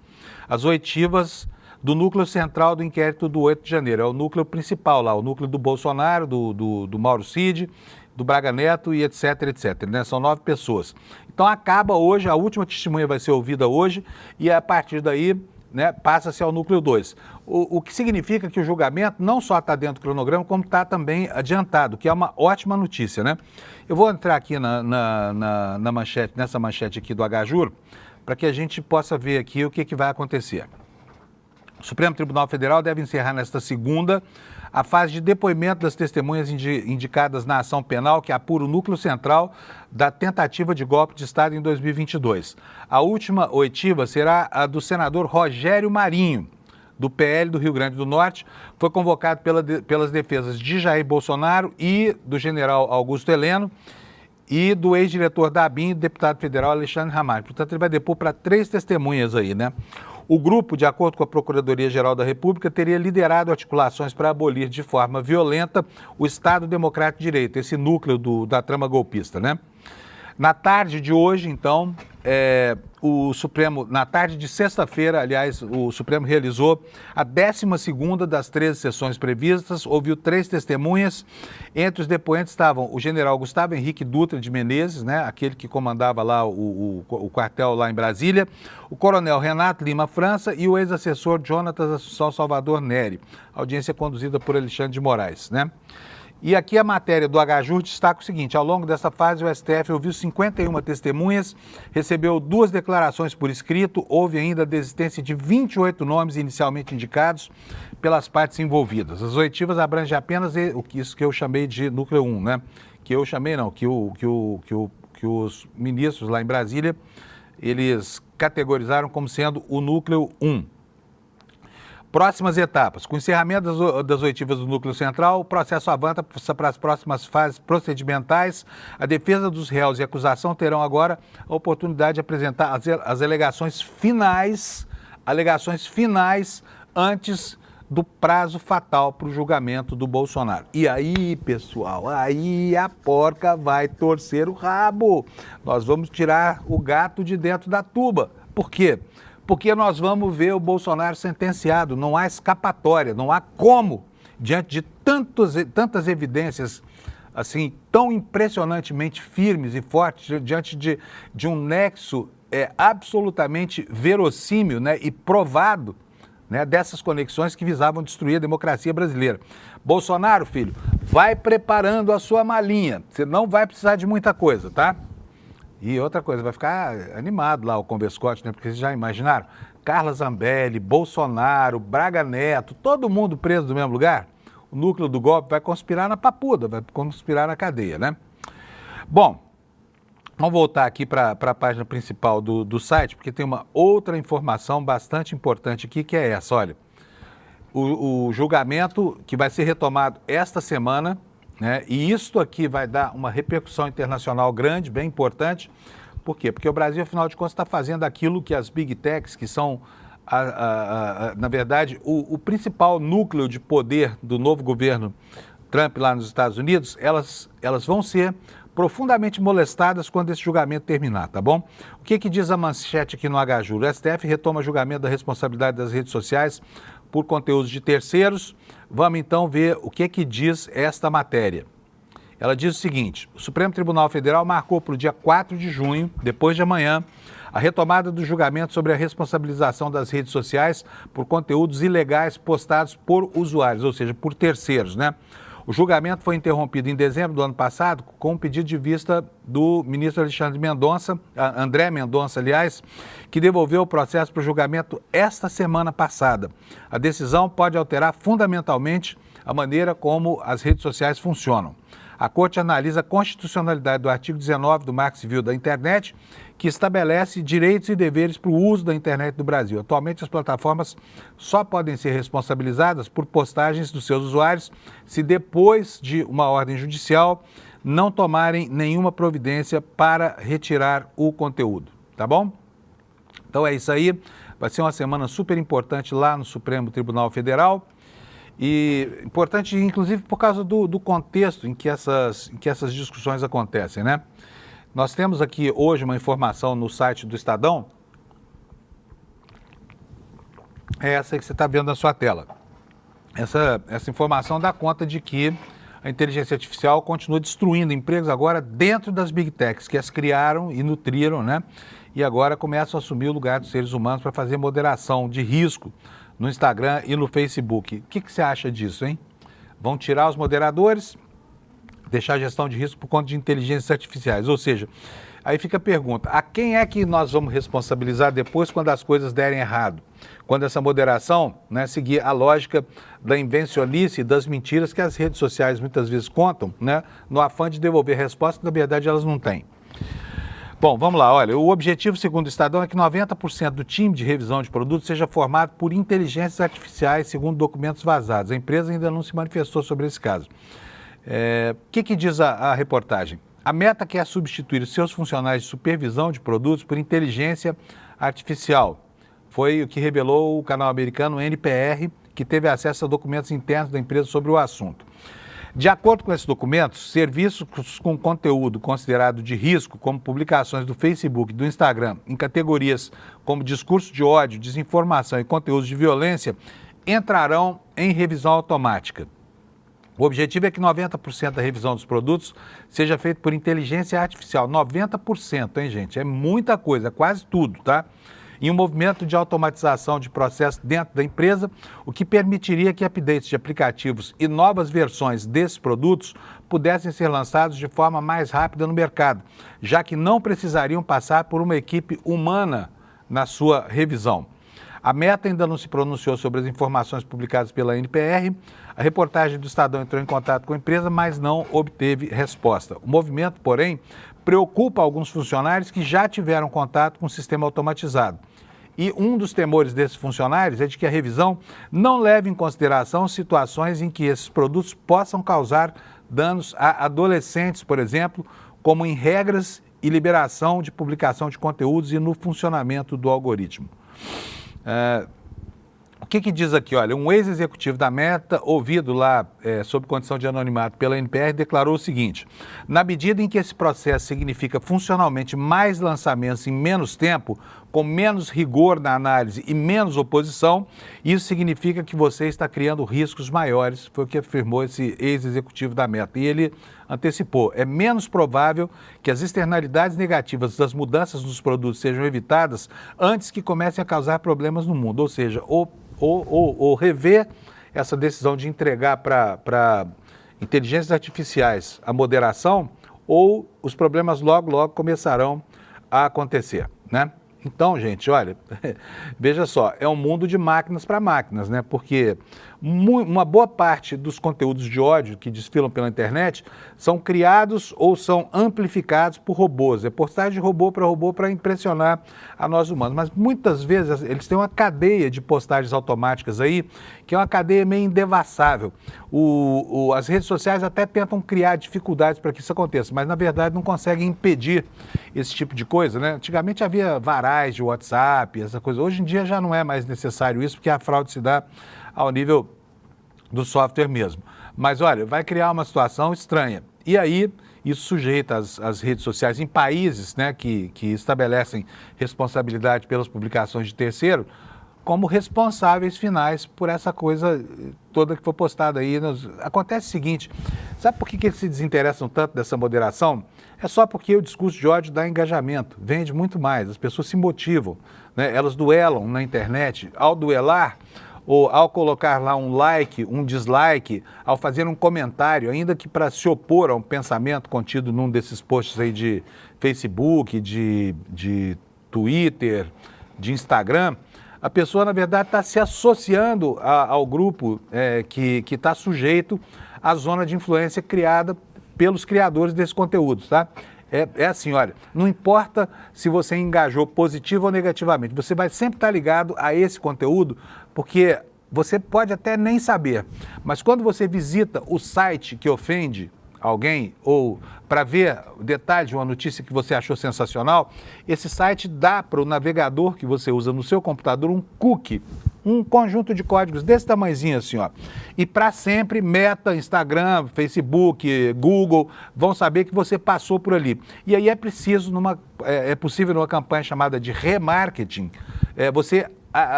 as oitivas do núcleo central do inquérito do 8 de janeiro. É o núcleo principal lá, o núcleo do Bolsonaro, do Mauro Cid, do Braga Neto e etc, etc, né? São 9 pessoas. Então acaba hoje, a última testemunha vai ser ouvida hoje e a partir daí, né, passa-se ao núcleo 2. O que significa que o julgamento não só está dentro do cronograma, como está também adiantado, que é uma ótima notícia, né? Eu vou entrar aqui na manchete, nessa manchete aqui do H-Jur, para que a gente possa ver aqui o que vai acontecer. O Supremo Tribunal Federal deve encerrar nesta segunda a fase de depoimento das testemunhas indicadas na ação penal que apura o núcleo central da tentativa de golpe de Estado em 2022. A última oitiva será a do senador Rogério Marinho, do PL do Rio Grande do Norte, foi convocado pelas defesas de Jair Bolsonaro e do general Augusto Heleno e do ex-diretor da ABIN, deputado federal Alexandre Ramagem. Portanto, ele vai depor para 3 testemunhas aí, né? O grupo, de acordo com a Procuradoria-Geral da República, teria liderado articulações para abolir de forma violenta o Estado Democrático de Direito, esse núcleo da trama golpista, né? Na tarde de hoje, então, o Supremo, na tarde de sexta-feira, aliás, o Supremo realizou a 12ª das 13 sessões previstas, ouviu 3 testemunhas. Entre os depoentes estavam o general Gustavo Henrique Dutra de Menezes, né, aquele que comandava lá o quartel lá em Brasília, o coronel Renato Lima França e o ex-assessor Jonatas Assunção Salvador Neri. Audiência conduzida por Alexandre de Moraes, né? E aqui a matéria do H-Jur destaca o seguinte: ao longo dessa fase, o STF ouviu 51 testemunhas, recebeu 2 declarações por escrito, houve ainda a desistência de 28 nomes inicialmente indicados pelas partes envolvidas. As oitivas abrangem apenas isso que eu chamei de núcleo 1, né? Que eu chamei não, que os ministros lá em Brasília, eles categorizaram como sendo o núcleo 1. Próximas etapas. Com o encerramento das oitivas do núcleo central, o processo avança para as próximas fases procedimentais. A defesa dos réus e a acusação terão agora a oportunidade de apresentar as alegações finais antes do prazo fatal para o julgamento do Bolsonaro. E aí, pessoal, aí a porca vai torcer o rabo. Nós vamos tirar o gato de dentro da tuba. Por quê? Porque nós vamos ver o Bolsonaro sentenciado, não há escapatória, não há como, diante de tantas evidências, assim, tão impressionantemente firmes e fortes, diante de um nexo absolutamente verossímil, né, e provado, né, dessas conexões que visavam destruir a democracia brasileira. Bolsonaro, filho, vai preparando a sua malinha. Você não vai precisar de muita coisa, tá? E outra coisa, vai ficar animado lá o Converscote, né? Porque vocês já imaginaram? Carla Zambelli, Bolsonaro, Braga Neto, todo mundo preso no mesmo lugar? O núcleo do golpe vai conspirar na papuda, vai conspirar na cadeia, né? Bom, vamos voltar aqui para a página principal do site, porque tem uma outra informação bastante importante aqui, que é essa, olha. O julgamento que vai ser retomado esta semana, né? E isto aqui vai dar uma repercussão internacional grande, bem importante. Por quê? Porque o Brasil, afinal de contas, está fazendo aquilo que as Big Techs, que são, na verdade, o principal núcleo de poder do novo governo Trump lá nos Estados Unidos, elas vão ser profundamente molestadas quando esse julgamento terminar, tá bom? O que diz a manchete aqui no HJUR? O STF retoma julgamento da responsabilidade das redes sociais por conteúdos de terceiros. Vamos então ver o que diz esta matéria. Ela diz o seguinte: o Supremo Tribunal Federal marcou para o dia 4 de junho, depois de amanhã, a retomada do julgamento sobre a responsabilização das redes sociais por conteúdos ilegais postados por usuários, ou seja, por terceiros, né? O julgamento foi interrompido em dezembro do ano passado com um pedido de vista do ministro André Mendonça, aliás, que devolveu o processo para o julgamento esta semana passada. A decisão pode alterar fundamentalmente a maneira como as redes sociais funcionam. A Corte analisa a constitucionalidade do artigo 19 do Marco Civil da Internet, que estabelece direitos e deveres para o uso da internet do Brasil. Atualmente, as plataformas só podem ser responsabilizadas por postagens dos seus usuários se, depois de uma ordem judicial, não tomarem nenhuma providência para retirar o conteúdo, tá bom? Então é isso aí, vai ser uma semana super importante lá no Supremo Tribunal Federal. E importante, inclusive, por causa do contexto em que essas discussões acontecem, né? Nós temos aqui hoje uma informação no site do Estadão, é essa que você está vendo na sua tela. Essa informação dá conta de que a inteligência artificial continua destruindo empregos agora dentro das Big Techs, que as criaram e nutriram, né? E agora começam a assumir o lugar dos seres humanos para fazer moderação de risco no Instagram e no Facebook. O que você acha disso, hein? Vão tirar os moderadores, deixar a gestão de risco por conta de inteligências artificiais. Ou seja, aí fica a pergunta, a quem é que nós vamos responsabilizar depois quando as coisas derem errado? Quando essa moderação, né, seguir a lógica da invencionice e das mentiras que as redes sociais muitas vezes contam, né, no afã de devolver resposta que na verdade elas não têm. Bom, vamos lá, olha, o objetivo, segundo o Estadão, é que 90% do time de revisão de produtos seja formado por inteligências artificiais, segundo documentos vazados. A empresa ainda não se manifestou sobre esse caso. O que diz a reportagem? A Meta quer substituir os seus funcionários de supervisão de produtos por inteligência artificial. Foi o que revelou o canal americano NPR, que teve acesso a documentos internos da empresa sobre o assunto. De acordo com esses documentos, serviços com conteúdo considerado de risco, como publicações do Facebook e do Instagram, em categorias como discurso de ódio, desinformação e conteúdos de violência, entrarão em revisão automática. O objetivo é que 90% da revisão dos produtos seja feita por inteligência artificial. 90%, hein, gente? É muita coisa, é quase tudo, tá? Em um movimento de automatização de processos dentro da empresa, o que permitiria que updates de aplicativos e novas versões desses produtos pudessem ser lançados de forma mais rápida no mercado, já que não precisariam passar por uma equipe humana na sua revisão. A Meta ainda não se pronunciou sobre as informações publicadas pela NPR. A reportagem do Estadão entrou em contato com a empresa, mas não obteve resposta. O movimento, porém, preocupa alguns funcionários que já tiveram contato com o sistema automatizado. E um dos temores desses funcionários é de que a revisão não leve em consideração situações em que esses produtos possam causar danos a adolescentes, por exemplo, como em regras e liberação de publicação de conteúdos e no funcionamento do algoritmo. O que diz aqui? Olha, um ex-executivo da Meta, ouvido lá sob condição de anonimato pela NPR, declarou o seguinte: na medida em que esse processo significa funcionalmente mais lançamentos em menos tempo, com menos rigor na análise e menos oposição, isso significa que você está criando riscos maiores, foi o que afirmou esse ex-executivo da Meta. E ele antecipou, é menos provável que as externalidades negativas das mudanças nos produtos sejam evitadas antes que comecem a causar problemas no mundo, ou seja, ou rever essa decisão de entregar para inteligências artificiais a moderação, ou os problemas logo começarão a acontecer, né? Então, gente, olha, veja só, é um mundo de máquinas para máquinas, né? Porque uma boa parte dos conteúdos de ódio que desfilam pela internet são criados ou são amplificados por robôs. É postagem de robô para impressionar a nós humanos. Mas muitas vezes eles têm uma cadeia de postagens automáticas aí, que é uma cadeia meio indevassável. As redes sociais até tentam criar dificuldades para que isso aconteça, mas na verdade não conseguem impedir esse tipo de coisa, né? Antigamente havia varais de WhatsApp, essa coisa. Hoje em dia já não é mais necessário isso, porque a fraude se dá ao nível do software mesmo. Mas olha, vai criar uma situação estranha. E aí, isso sujeita as redes sociais em países, né, que estabelecem responsabilidade pelas publicações de terceiro, como responsáveis finais por essa coisa toda que foi postada aí. Acontece o seguinte, sabe por que eles se desinteressam tanto dessa moderação? É só porque o discurso de ódio dá engajamento, vende muito mais, as pessoas se motivam, né? Elas duelam na internet. Ao duelar, ou ao colocar lá um like, um dislike, ao fazer um comentário, ainda que para se opor a um pensamento contido num desses posts aí de Facebook, de Twitter, de Instagram, a pessoa, na verdade, está se associando ao grupo que está sujeito à zona de influência criada pelos criadores desses conteúdos, tá? É assim, olha, não importa se você engajou positivo ou negativamente, você vai sempre estar ligado a esse conteúdo, porque você pode até nem saber, mas quando você visita o site que ofende alguém ou para ver detalhes de uma notícia que você achou sensacional, esse site dá para o navegador que você usa no seu computador um cookie, um conjunto de códigos desse tamanhozinho assim, ó. E para sempre, Meta, Instagram, Facebook, Google vão saber que você passou por ali. E aí é preciso, é possível numa campanha chamada de remarketing, você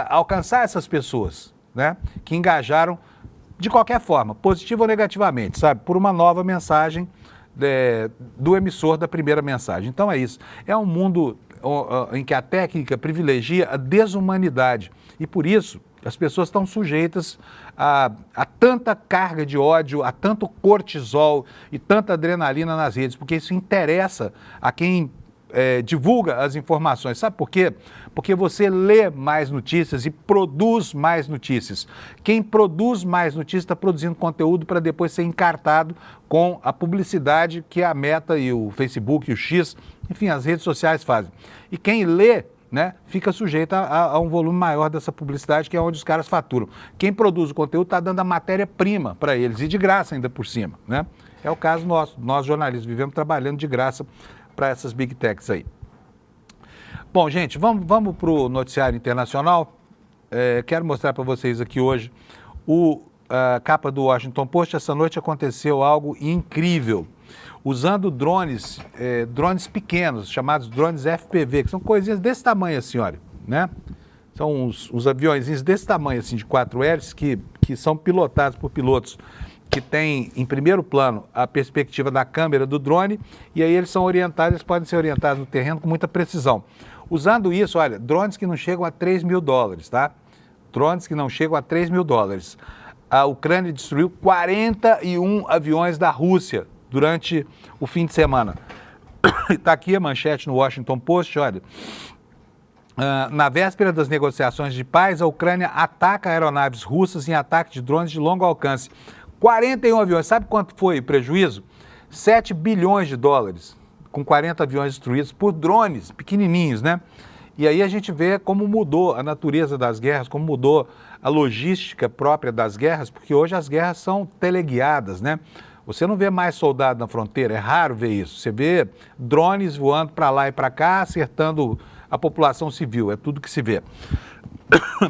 alcançar essas pessoas, né, que engajaram de qualquer forma, positiva ou negativamente, sabe? Por uma nova mensagem do emissor da primeira mensagem. Então é isso. É um mundo em que a técnica privilegia a desumanidade. E por isso as pessoas estão sujeitas a tanta carga de ódio, a tanto cortisol e tanta adrenalina nas redes, porque isso interessa a quem divulga as informações. Sabe por quê? Porque você lê mais notícias e produz mais notícias. Quem produz mais notícias está produzindo conteúdo para depois ser encartado com a publicidade que a Meta e o Facebook e o X, enfim, as redes sociais fazem. E quem lê, né, fica sujeito a um volume maior dessa publicidade, que é onde os caras faturam. Quem produz o conteúdo está dando a matéria-prima para eles, e de graça ainda por cima, né? É o caso nosso. Nós, jornalistas, vivemos trabalhando de graça para essas big techs aí. Bom, gente, vamos para o noticiário internacional. Quero mostrar para vocês aqui hoje a capa do Washington Post. Essa noite aconteceu algo incrível. Usando drones pequenos, chamados drones FPV, que são coisinhas desse tamanho assim, olha, né? São uns aviõezinhos desse tamanho assim, de 4 hélices, que são pilotados por pilotos que têm em primeiro plano a perspectiva da câmera do drone, e aí eles podem ser orientados no terreno com muita precisão. Usando isso, olha, drones que não chegam a $3 mil, tá? Drones que não chegam a $3 mil. A Ucrânia destruiu 41 aviões da Rússia durante o fim de semana. Está aqui a manchete no Washington Post, olha. Na véspera das negociações de paz, a Ucrânia ataca aeronaves russas em ataque de drones de longo alcance. 41 aviões. Sabe quanto foi o prejuízo? $7 bilhões, com 40 aviões destruídos por drones pequenininhos, né? E aí a gente vê como mudou a natureza das guerras, como mudou a logística própria das guerras, porque hoje as guerras são teleguiadas, né? Você não vê mais soldado na fronteira, é raro ver isso. Você vê drones voando para lá e para cá, acertando a população civil, é tudo que se vê.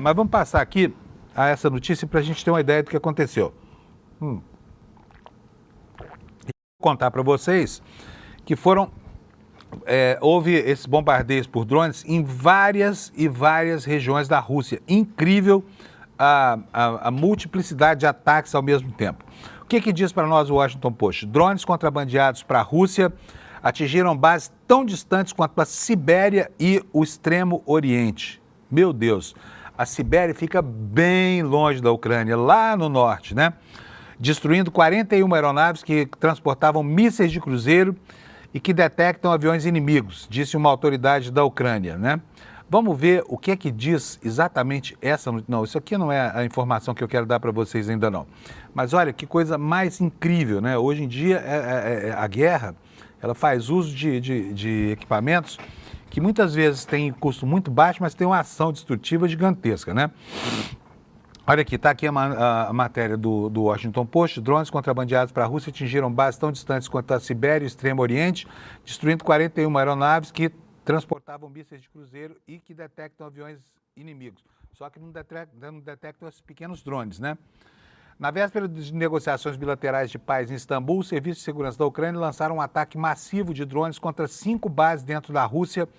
Mas vamos passar aqui a essa notícia para a gente ter uma ideia do que aconteceu. Vou contar para vocês que foram houve esses bombardeios por drones em várias e várias regiões da Rússia. Incrível a multiplicidade de ataques ao mesmo tempo. O que diz para nós o Washington Post? Drones contrabandeados para a Rússia atingiram bases tão distantes quanto a Sibéria e o Extremo Oriente. Meu Deus, a Sibéria fica bem longe da Ucrânia, lá no norte, né? Destruindo 41 aeronaves que transportavam mísseis de cruzeiro e que detectam aviões inimigos, disse uma autoridade da Ucrânia, né? Vamos ver o que diz exatamente essa... Não, isso aqui não é a informação que eu quero dar para vocês ainda não. Mas olha, que coisa mais incrível, né? Hoje em dia, a guerra, ela faz uso de equipamentos que muitas vezes têm custo muito baixo, mas tem uma ação destrutiva gigantesca, né? Olha aqui, está aqui a matéria do Washington Post. Drones contrabandeados para a Rússia atingiram bases tão distantes quanto a Sibéria e o Extremo Oriente, destruindo 41 aeronaves que transportavam mísseis de cruzeiro e que detectam aviões inimigos. Só que não detectam esses pequenos drones, né? Na véspera de negociações bilaterais de paz em Istambul, os serviços de segurança da Ucrânia lançaram um ataque massivo de drones contra 5 bases dentro da Rússia,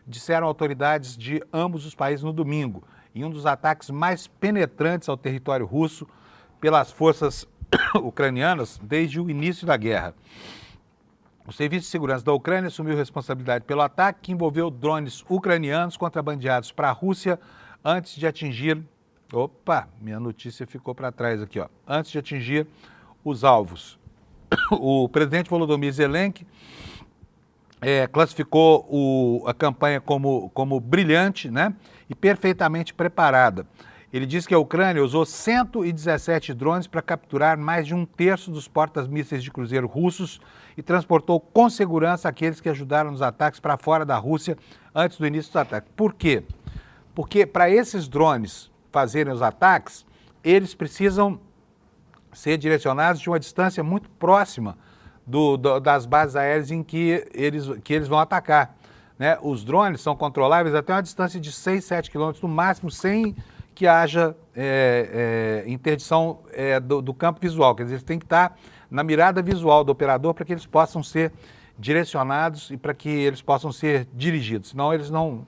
disseram autoridades de ambos os países no domingo, em um dos ataques mais penetrantes ao território russo pelas forças ucranianas desde o início da guerra. O Serviço de Segurança da Ucrânia assumiu responsabilidade pelo ataque, que envolveu drones ucranianos contrabandeados para a Rússia antes de atingir... Opa, minha notícia ficou para trás aqui, ó. Antes de atingir os alvos. O presidente Volodymyr Zelensky classificou a campanha como brilhante, né, e perfeitamente preparada. Ele disse que a Ucrânia usou 117 drones para capturar mais de 1/3 dos porta-mísseis de cruzeiro russos e transportou com segurança aqueles que ajudaram nos ataques para fora da Rússia antes do início dos ataques. Por quê? Porque para esses drones fazerem os ataques, eles precisam ser direcionados de uma distância muito próxima das bases aéreas em que eles vão atacar, né? Os drones são controláveis até uma distância de 6, 7 quilômetros no máximo, sem que haja interdição do campo visual. Quer dizer, eles têm que estar na mirada visual do operador para que eles possam ser direcionados e para que eles possam ser dirigidos, senão eles não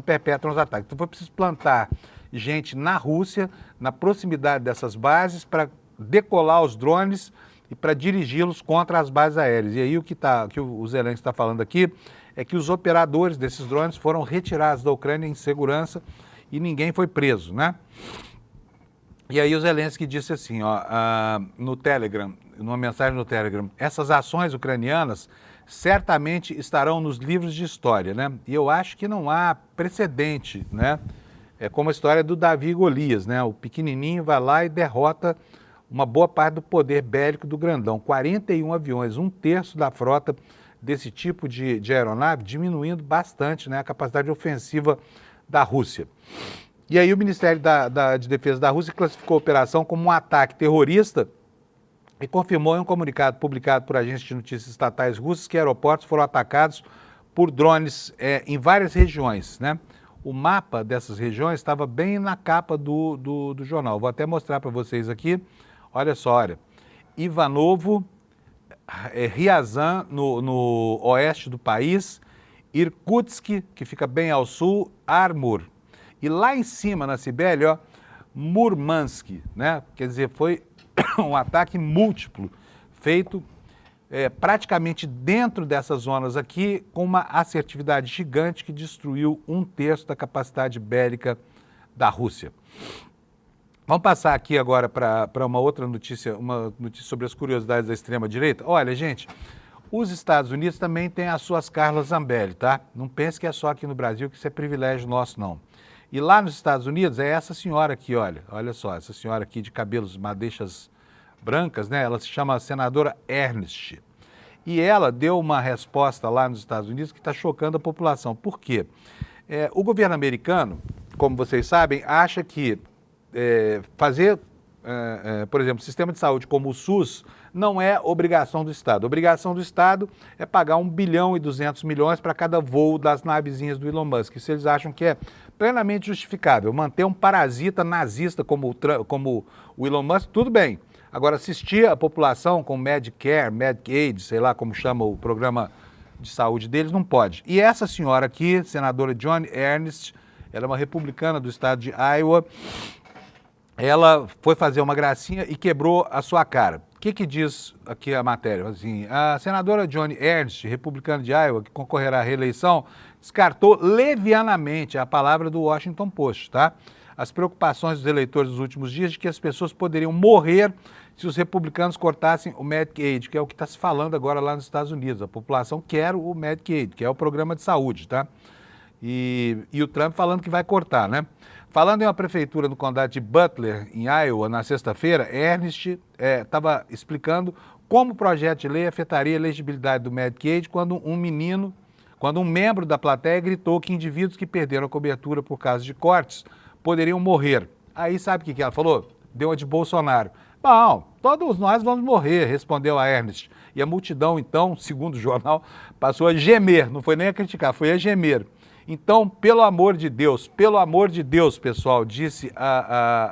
perpetram os ataques. Então foi preciso plantar gente na Rússia, na proximidade dessas bases, para decolar os drones e para dirigi-los contra as bases aéreas. E aí o que o Zelensky está falando aqui é que os operadores desses drones foram retirados da Ucrânia em segurança e ninguém foi preso, né? E aí o Zelensky disse assim, ó, no Telegram, numa mensagem no Telegram, essas ações ucranianas certamente estarão nos livros de história, né? E eu acho que não há precedente, né? É como a história do Davi e Golias, né? O pequenininho vai lá e derrota uma boa parte do poder bélico do grandão. 41 aviões, 1/3 da frota desse tipo de aeronave, diminuindo bastante, né, a capacidade ofensiva da Rússia. E aí o Ministério de Defesa da Rússia classificou a operação como um ataque terrorista e confirmou em um comunicado publicado por agências de notícias estatais russas que aeroportos foram atacados por drones em várias regiões, né? O mapa dessas regiões estava bem na capa do jornal. Vou até mostrar para vocês aqui. Olha só, olha. Ivanovo, Ryazan, no oeste do país, Irkutsk, que fica bem ao sul, Amur. E lá em cima, na Sibéria, ó, Murmansk, né? Quer dizer, foi um ataque múltiplo, feito praticamente dentro dessas zonas aqui, com uma assertividade gigante que destruiu 1/3 da capacidade bélica da Rússia. Vamos passar aqui agora para uma outra notícia, uma notícia sobre as curiosidades da extrema-direita. Olha, gente, os Estados Unidos também têm as suas Carla Zambelli, tá? Não pense que é só aqui no Brasil que isso é privilégio nosso, não. E lá nos Estados Unidos é essa senhora aqui, olha só, essa senhora aqui de cabelos madeixas brancas, né? Ela se chama senadora Ernst. E ela deu uma resposta lá nos Estados Unidos que está chocando a população. Por quê? O governo americano, como vocês sabem, acha que fazer, por exemplo, sistema de saúde como o SUS não é obrigação do Estado. A obrigação do Estado é pagar 1 bilhão e 200 milhões para cada voo das navezinhas do Elon Musk. Isso eles acham que é plenamente justificável. Manter um parasita nazista como o Elon Musk, tudo bem. Agora, assistir a população com Medicare, Medicaid, sei lá como chama o programa de saúde deles, não pode. E essa senhora aqui, senadora Joni Ernst, ela é uma republicana do estado de Iowa, ela foi fazer uma gracinha e quebrou a sua cara. O que diz aqui a matéria? Assim, a senadora Joni Ernst, republicana de Iowa, que concorrerá à reeleição, descartou levianamente a palavra do Washington Post, tá? As preocupações dos eleitores dos últimos dias de que as pessoas poderiam morrer se os republicanos cortassem o Medicaid, que é o que está se falando agora lá nos Estados Unidos. A população quer o Medicaid, que é o programa de saúde, tá? E o Trump falando que vai cortar, né? Falando em uma prefeitura no condado de Butler, em Iowa, na sexta-feira, Ernst estava explicando como o projeto de lei afetaria a elegibilidade do Medicaid quando um membro da plateia gritou que indivíduos que perderam a cobertura por causa de cortes poderiam morrer. Aí sabe o que ela falou? Deu a de Bolsonaro. Bom, todos nós vamos morrer, respondeu a Ernst. E a multidão, então, segundo o jornal, passou a gemer, não foi nem a criticar, foi a gemer. Então, pelo amor de Deus, pessoal, disse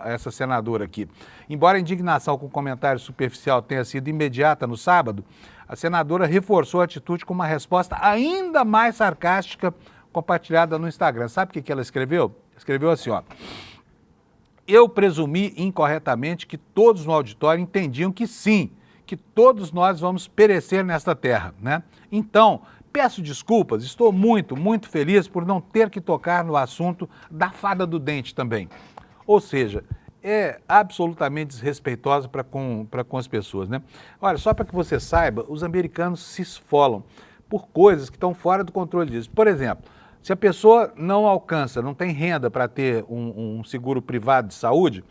essa senadora aqui. Embora a indignação com o comentário superficial tenha sido imediata no sábado, a senadora reforçou a atitude com uma resposta ainda mais sarcástica compartilhada no Instagram. Sabe o que ela escreveu? Escreveu assim, ó. Eu presumi incorretamente que todos no auditório entendiam que sim, que todos nós vamos perecer nesta terra, né? Então, peço desculpas, estou muito, muito feliz por não ter que tocar no assunto da fada do dente também. Ou seja, é absolutamente desrespeitosa para com as pessoas, né? Olha, só para que você saiba, os americanos se esfolam por coisas que estão fora do controle deles. Por exemplo, se a pessoa não alcança, não tem renda para ter um seguro privado de saúde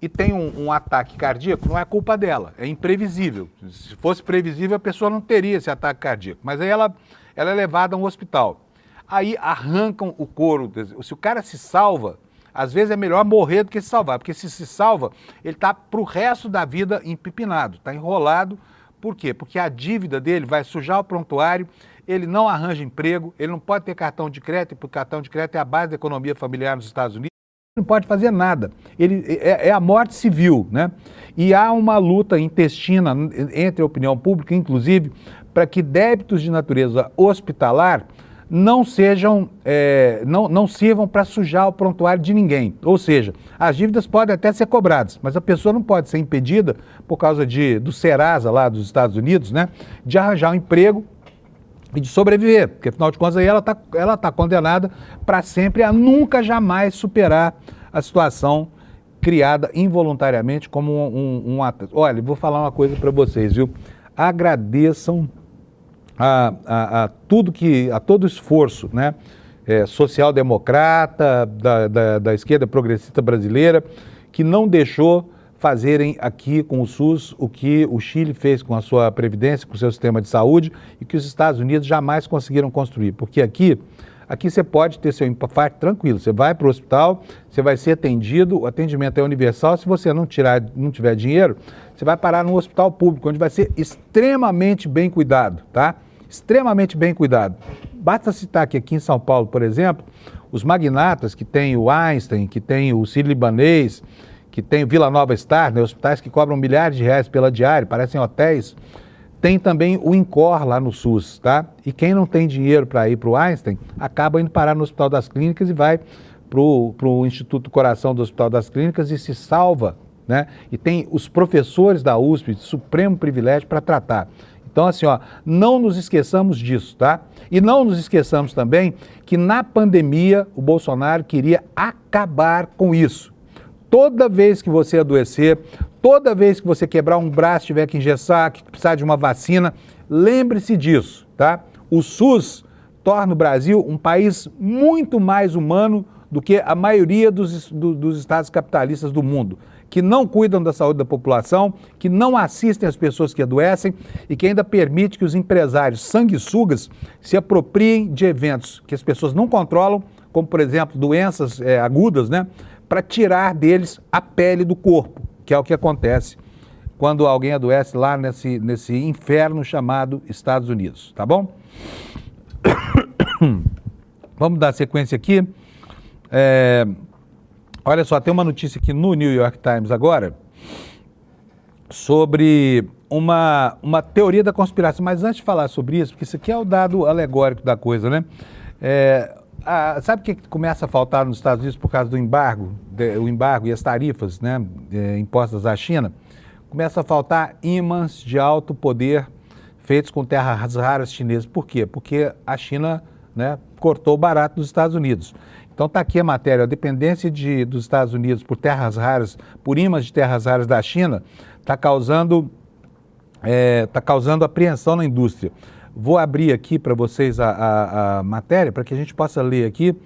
e tem um ataque cardíaco, não é culpa dela, é imprevisível. Se fosse previsível, a pessoa não teria esse ataque cardíaco, mas aí ela é levada a um hospital. Aí arrancam o couro. Se o cara se salva, às vezes é melhor morrer do que se salvar, porque se salva, ele está para o resto da vida empipinado, está enrolado. Por quê? Porque a dívida dele vai sujar o prontuário, ele não arranja emprego, ele não pode ter cartão de crédito, porque o cartão de crédito é a base da economia familiar nos Estados Unidos. Não pode fazer nada. Ele é a morte civil, né? E há uma luta intestina entre a opinião pública, inclusive, para que débitos de natureza hospitalar não sejam, não sirvam para sujar o prontuário de ninguém. Ou seja, as dívidas podem até ser cobradas, mas a pessoa não pode ser impedida, por causa do Serasa lá dos Estados Unidos, né, de arranjar um emprego e de sobreviver, porque afinal de contas aí ela tá condenada para sempre a nunca jamais superar a situação criada involuntariamente como um ato. Olha, vou falar uma coisa para vocês, viu? Agradeçam a todo o esforço, né, social-democrata, da esquerda progressista brasileira, que não deixou fazerem aqui com o SUS o que o Chile fez com a sua previdência, com o seu sistema de saúde e que os Estados Unidos jamais conseguiram construir. Porque aqui você pode ter seu infarto tranquilo, você vai para o hospital, você vai ser atendido, o atendimento é universal, se você não tiver dinheiro, você vai parar num hospital público, onde vai ser extremamente bem cuidado, tá? Extremamente bem cuidado. Basta citar que aqui em São Paulo, por exemplo, os magnatas que tem o Einstein, que tem o Sírio-Libanês, que tem o Vila Nova Star, né, hospitais que cobram milhares de reais pela diária, parecem hotéis, tem também o INCOR lá no SUS, tá? E quem não tem dinheiro para ir para o Einstein, acaba indo parar no Hospital das Clínicas e vai para o Instituto do Coração do Hospital das Clínicas e se salva, né? E tem os professores da USP, de supremo privilégio para tratar. Então, assim, ó, não nos esqueçamos disso, tá? E não nos esqueçamos também que na pandemia o Bolsonaro queria acabar com isso. Toda vez que você adoecer, toda vez que você quebrar um braço, tiver que engessar, que precisar de uma vacina, lembre-se disso, tá? O SUS torna o Brasil um país muito mais humano do que a maioria dos estados capitalistas do mundo, que não cuidam da saúde da população, que não assistem as pessoas que adoecem e que ainda permite que os empresários sanguessugas se apropriem de eventos que as pessoas não controlam, como, por exemplo, doenças agudas, né? Para tirar deles a pele do corpo, que é o que acontece quando alguém adoece lá nesse inferno chamado Estados Unidos, tá bom? Vamos dar sequência aqui. Olha só, tem uma notícia aqui no New York Times agora. sobre uma teoria da conspiração. Mas antes de falar sobre isso, porque isso aqui é o dado alegórico da coisa, né? Sabe o que começa a faltar nos Estados Unidos por causa do embargo, o embargo e as tarifas, né, impostas à China? Começa a faltar ímãs de alto poder feitos com terras raras chinesas. Por quê? Porque a China, né, cortou o barato dos Estados Unidos. Então está aqui a matéria, a dependência dos Estados Unidos por terras raras, por ímãs de terras raras da China, está causando apreensão na indústria. Vou abrir aqui para vocês a matéria, para que a gente possa ler aqui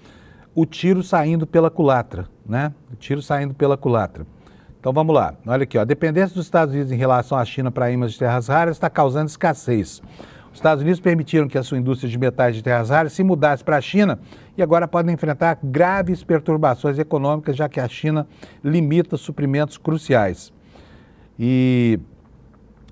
o tiro saindo pela culatra, né? O tiro saindo pela culatra. Então vamos lá, olha aqui, ó. A dependência dos Estados Unidos em relação à China para ímãs de terras raras está causando escassez. Os Estados Unidos permitiram que a sua indústria de metais de terras raras se mudasse para a China e agora podem enfrentar graves perturbações econômicas, já que a China limita suprimentos cruciais. E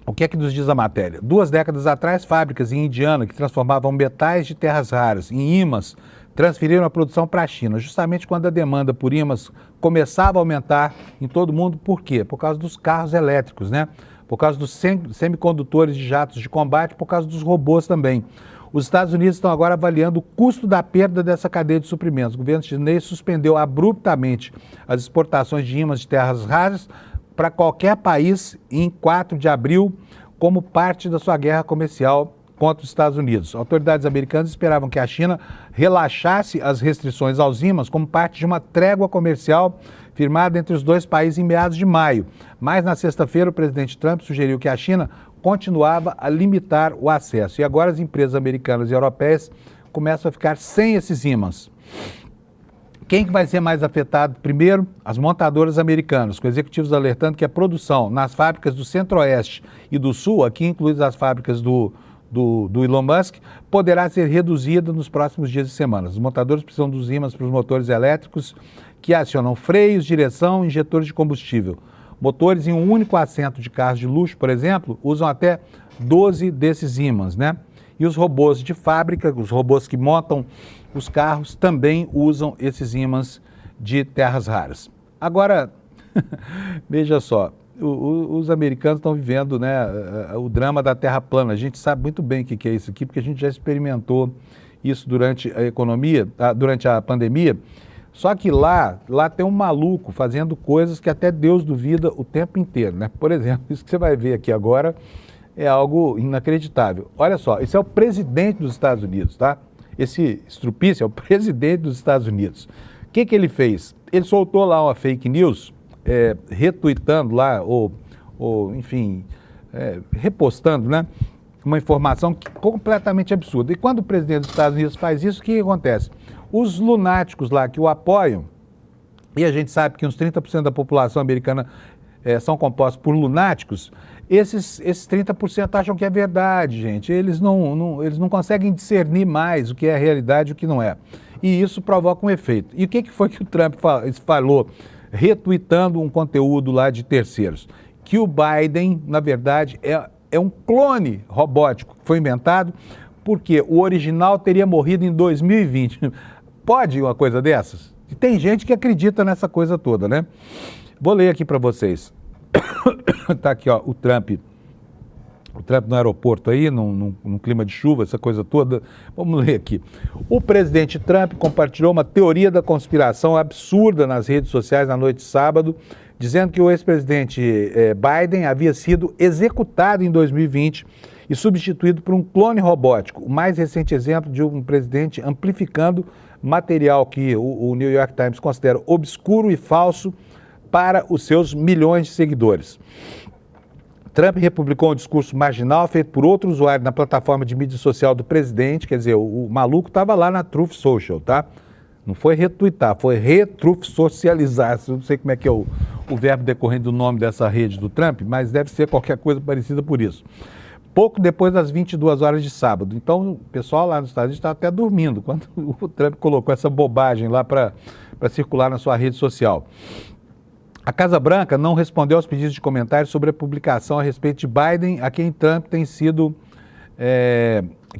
o que é que nos diz a matéria? 2 décadas atrás, fábricas em Indiana que transformavam metais de terras raras em ímãs transferiram a produção para a China, justamente quando a demanda por ímãs começava a aumentar em todo o mundo. Por quê? Por causa dos carros elétricos, né? Por causa dos semicondutores de jatos de combate, por causa dos robôs também. Os Estados Unidos estão agora avaliando o custo da perda dessa cadeia de suprimentos. O governo chinês suspendeu abruptamente as exportações de ímãs de terras raras para qualquer país em 4 de abril, como parte da sua guerra comercial contra os Estados Unidos. Autoridades americanas esperavam que a China relaxasse as restrições aos ímãs como parte de uma trégua comercial firmada entre os dois países em meados de maio. Mas na sexta-feira o presidente Trump sugeriu que a China continuava a limitar o acesso. E agora as empresas americanas e europeias começam a ficar sem esses ímãs. Quem que vai ser mais afetado? Primeiro, as montadoras americanas, com executivos alertando que a produção nas fábricas do Centro-Oeste e do Sul, aqui incluídas as fábricas do Elon Musk, poderá ser reduzida nos próximos dias e semanas. Os montadores precisam dos ímãs para os motores elétricos que acionam freios, direção e injetores de combustível. Motores em um único assento de carros de luxo, por exemplo, usam até 12 desses ímãs, né? E os robôs de fábrica, os robôs que montam os carros, também usam esses ímãs de terras raras. Agora, veja só, os americanos estão vivendo, né, o drama da terra plana. A gente sabe muito bem o que é isso aqui, porque a gente já experimentou isso durante durante a pandemia. Só que lá tem um maluco fazendo coisas que até Deus duvida o tempo inteiro, né? Por exemplo, isso que você vai ver aqui agora é algo inacreditável. Olha só, esse é o presidente dos Estados Unidos, tá? Esse estrupício é o presidente dos Estados Unidos. O que ele fez? Ele soltou lá uma fake news, retuitando lá, enfim, repostando, né? Uma informação completamente absurda. E quando o presidente dos Estados Unidos faz isso, o que acontece? Os lunáticos lá que o apoiam, e a gente sabe que uns 30% da população americana são compostos por lunáticos, esses 30% acham que é verdade, gente. Eles não conseguem discernir mais o que é realidade e o que não é. E isso provoca um efeito. E o que foi que o Trump falou, retuitando um conteúdo lá de terceiros? Que o Biden, na verdade, é um clone robótico que foi inventado porque o original teria morrido em 2020. Pode uma coisa dessas? E tem gente que acredita nessa coisa toda, né? Vou ler aqui para vocês. Tá aqui, ó, o Trump no aeroporto aí, num clima de chuva, essa coisa toda. Vamos ler aqui. O presidente Trump compartilhou uma teoria da conspiração absurda nas redes sociais na noite de sábado, dizendo que o ex-presidente Biden havia sido executado em 2020 e substituído por um clone robótico. O mais recente exemplo de um presidente amplificando material que o New York Times considera obscuro e falso para os seus milhões de seguidores. Trump republicou um discurso marginal feito por outro usuário na plataforma de mídia social do presidente, quer dizer, o maluco estava lá na Truth Social, tá? Não foi retweetar, foi retruth socializar. Não sei como é que é o verbo decorrente do nome dessa rede do Trump, mas deve ser qualquer coisa parecida por isso. Pouco depois das 22 horas de sábado. Então, o pessoal lá nos Estados Unidos estava até dormindo quando o Trump colocou essa bobagem lá para circular na sua rede social. A Casa Branca não respondeu aos pedidos de comentários sobre a publicação a respeito de Biden, a quem Trump tem sido...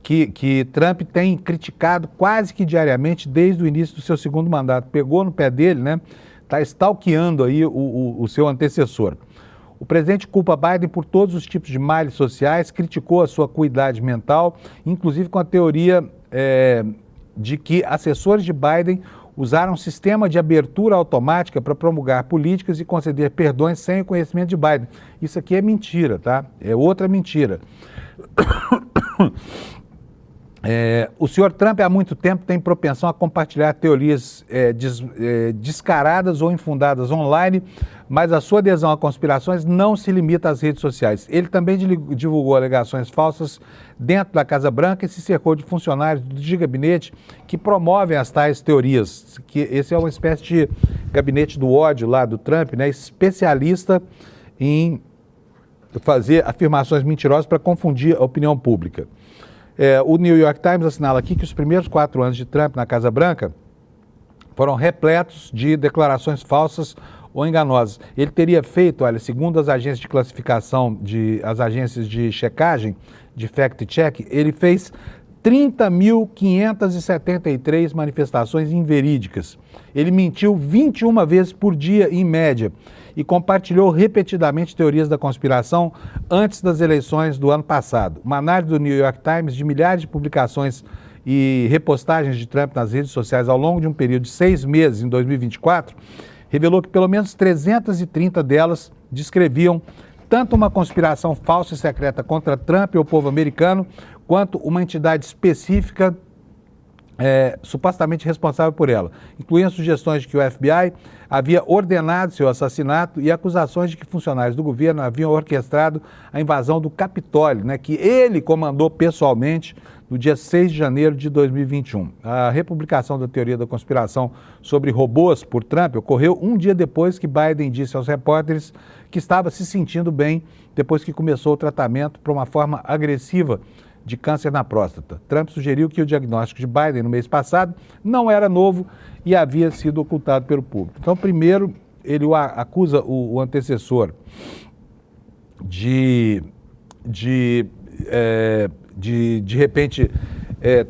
que Trump tem criticado quase que diariamente desde o início do seu segundo mandato. Pegou no pé dele, né? Está stalkeando aí o seu antecessor. O presidente culpa Biden por todos os tipos de males sociais, criticou a sua acuidade mental, inclusive com a teoria de que assessores de Biden usaram um sistema de abertura automática para promulgar políticas e conceder perdões sem o conhecimento de Biden. Isso aqui é mentira, tá? É outra mentira. O senhor Trump há muito tempo tem propensão a compartilhar teorias descaradas ou infundadas online, mas a sua adesão a conspirações não se limita às redes sociais. Ele também divulgou alegações falsas dentro da Casa Branca e se cercou de funcionários de gabinete que promovem as tais teorias. Esse é uma espécie de gabinete do ódio lá do Trump, né, especialista em fazer afirmações mentirosas para confundir a opinião pública. O New York Times assinala aqui que os primeiros 4 anos de Trump na Casa Branca foram repletos de declarações falsas ou enganosas. Ele teria feito, olha, segundo as agências de classificação, as agências de checagem, de fact-check, ele fez 30.573 manifestações inverídicas. Ele mentiu 21 vezes por dia, em média, e compartilhou repetidamente teorias da conspiração antes das eleições do ano passado. Uma análise do New York Times de milhares de publicações e repostagens de Trump nas redes sociais ao longo de um período de 6 meses, em 2024, revelou que pelo menos 330 delas descreviam tanto uma conspiração falsa e secreta contra Trump e o povo americano, quanto uma entidade específica supostamente responsável por ela, incluindo sugestões de que o FBI havia ordenado seu assassinato e acusações de que funcionários do governo haviam orquestrado a invasão do Capitólio, né, que ele comandou pessoalmente no dia 6 de janeiro de 2021. A republicação da teoria da conspiração sobre robôs por Trump ocorreu um dia depois que Biden disse aos repórteres que estava se sentindo bem depois que começou o tratamento para uma forma agressiva de câncer na próstata. Trump sugeriu que o diagnóstico de Biden no mês passado não era novo e havia sido ocultado pelo público. Então, primeiro, ele acusa o antecessor de repente,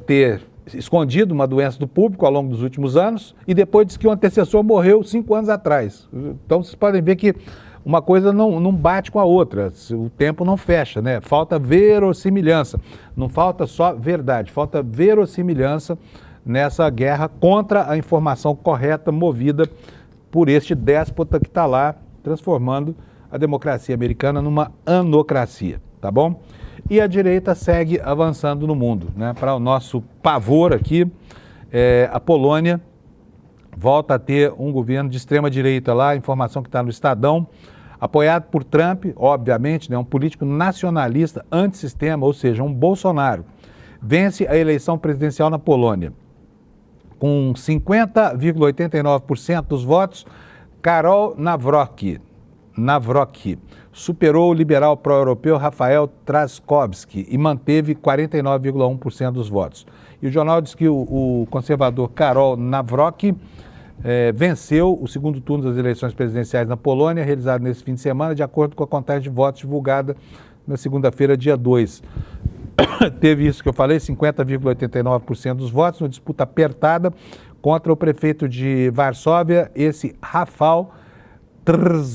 ter escondido uma doença do público ao longo dos últimos anos e depois diz que o antecessor morreu 5 anos atrás. Então, vocês podem ver que uma coisa não bate com a outra, o tempo não fecha, né? Falta verossimilhança, não falta só verdade, falta verossimilhança nessa guerra contra a informação correta movida por este déspota que está lá transformando a democracia americana numa anocracia, tá bom? E a direita segue avançando no mundo, né? Para o nosso pavor aqui, a Polônia volta a ter um governo de extrema-direita lá, informação que está no Estadão, apoiado por Trump, obviamente, né, um político nacionalista antissistema, ou seja, um Bolsonaro, vence a eleição presidencial na Polônia. Com 50,89% dos votos, Karol Nawrocki superou o liberal pró-europeu Rafael Trzaskowski e manteve 49,1% dos votos. E o jornal diz que o conservador Karol Nawrocki venceu o segundo turno das eleições presidenciais na Polônia, realizado nesse fim de semana, de acordo com a contagem de votos divulgada na segunda-feira, dia 2. Teve isso que eu falei, 50,89% dos votos, uma disputa apertada contra o prefeito de Varsóvia, esse Rafał Trzaskowski,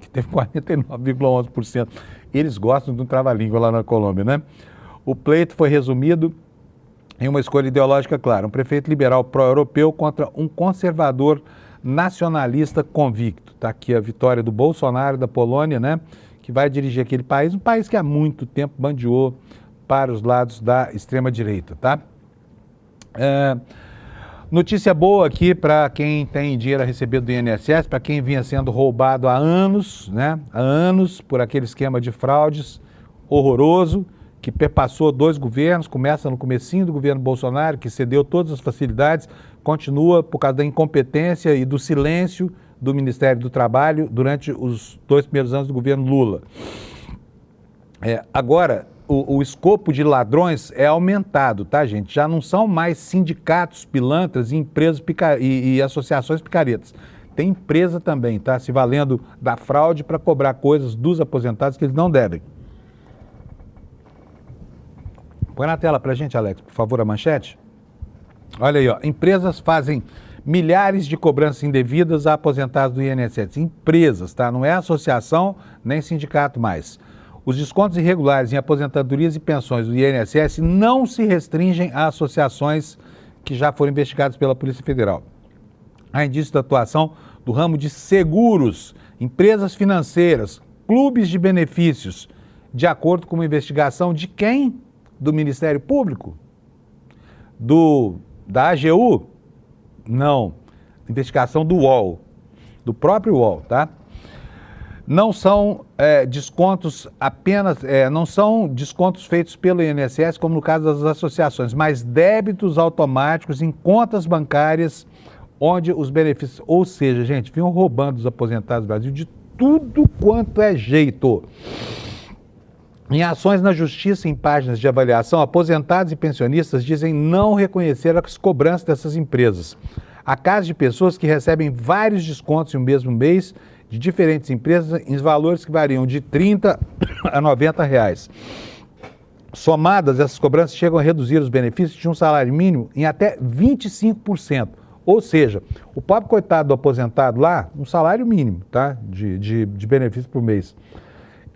que teve 49,11%. Eles gostam de um trava-língua lá na Colômbia, né? O pleito foi resumido em uma escolha ideológica clara, um prefeito liberal pró-europeu contra um conservador nacionalista convicto. Está aqui a vitória do Bolsonaro da Polônia, né, que vai dirigir aquele país, um país que há muito tempo bandeou para os lados da extrema-direita, tá? Notícia boa aqui para quem tem dinheiro a receber do INSS, para quem vinha sendo roubado há anos, né, há anos, por aquele esquema de fraudes horroroso, que perpassou 2 governos, começa no comecinho do governo Bolsonaro, que cedeu todas as facilidades, continua por causa da incompetência e do silêncio do Ministério do Trabalho durante os 2 primeiros anos do governo Lula. Agora, o escopo de ladrões é aumentado, tá, gente? Já não são mais sindicatos pilantras e empresas e associações picaretas. Tem empresa também, tá? Se valendo da fraude para cobrar coisas dos aposentados que eles não devem. Põe na tela para a gente, Alex, por favor, a manchete. Olha aí, ó. Empresas fazem milhares de cobranças indevidas a aposentados do INSS. Empresas, tá? Não é associação nem sindicato mais. Os descontos irregulares em aposentadorias e pensões do INSS não se restringem a associações que já foram investigadas pela Polícia Federal. Há indícios da atuação do ramo de seguros, empresas financeiras, clubes de benefícios, de acordo com uma investigação de quem? Do Ministério Público? Da AGU? Não. Investigação do UOL, do próprio UOL, tá? Não são descontos apenas, não são descontos feitos pelo INSS, como no caso das associações, mas débitos automáticos em contas bancárias, onde os benefícios, ou seja, gente, vinham roubando os aposentados do Brasil de tudo quanto é jeito. Em ações na justiça, em páginas de avaliação, aposentados e pensionistas dizem não reconhecer as cobranças dessas empresas. Há casos de pessoas que recebem vários descontos em um mesmo mês de diferentes empresas em valores que variam de R$30 a R$90. Somadas, essas cobranças chegam a reduzir os benefícios de um salário mínimo em até 25%. Ou seja, o pobre coitado do aposentado lá, um salário mínimo, tá? De benefício por mês.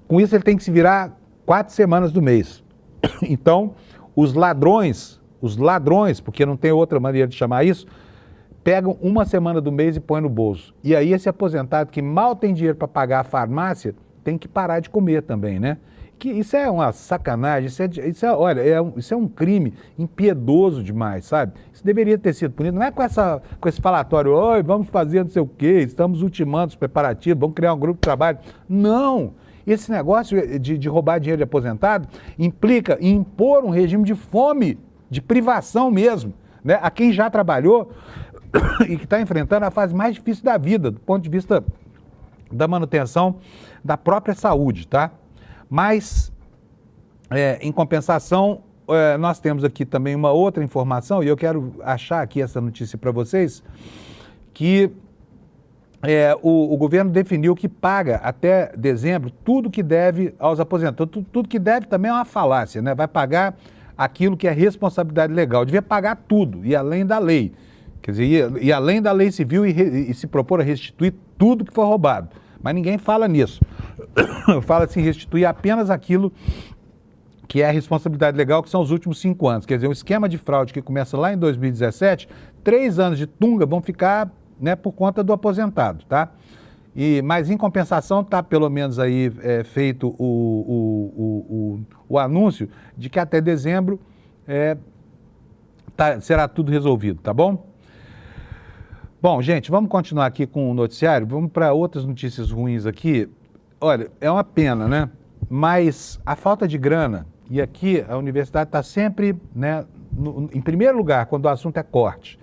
Com isso, ele tem que se virar 4 semanas do mês. Então, os ladrões, porque não tem outra maneira de chamar isso, pegam uma semana do mês e põem no bolso. E aí esse aposentado que mal tem dinheiro para pagar a farmácia, tem que parar de comer também, né? Que isso é uma sacanagem, isso é um crime impiedoso demais, sabe? Isso deveria ter sido punido, não é com esse falatório, oi, vamos fazer não sei o quê, estamos ultimando os preparativos, vamos criar um grupo de trabalho. Não! Esse negócio de roubar dinheiro de aposentado implica em impor um regime de fome, de privação mesmo, né? A quem já trabalhou e que está enfrentando a fase mais difícil da vida, do ponto de vista da manutenção da própria saúde, tá? Mas, em compensação, nós temos aqui também uma outra informação, e eu quero achar aqui essa notícia para vocês, que o governo definiu que paga até dezembro tudo que deve aos aposentados. Tudo que deve também é uma falácia, né? Vai pagar aquilo que é responsabilidade legal. Devia pagar tudo, e além da lei. Quer dizer, e além da lei civil e se propor a restituir tudo que foi roubado. Mas ninguém fala nisso. Fala-se em restituir apenas aquilo que é a responsabilidade legal, que são os últimos 5 anos. Quer dizer, um esquema de fraude que começa lá em 2017, 3 anos de tunga vão ficar, né, por conta do aposentado, tá? Mas em compensação está pelo menos aí feito o anúncio de que até dezembro será tudo resolvido, tá bom? Bom, gente, vamos continuar aqui com o noticiário, vamos para outras notícias ruins aqui. Olha, é uma pena, né? Mas a falta de grana, e aqui a universidade está sempre, né, em primeiro lugar, quando o assunto é corte.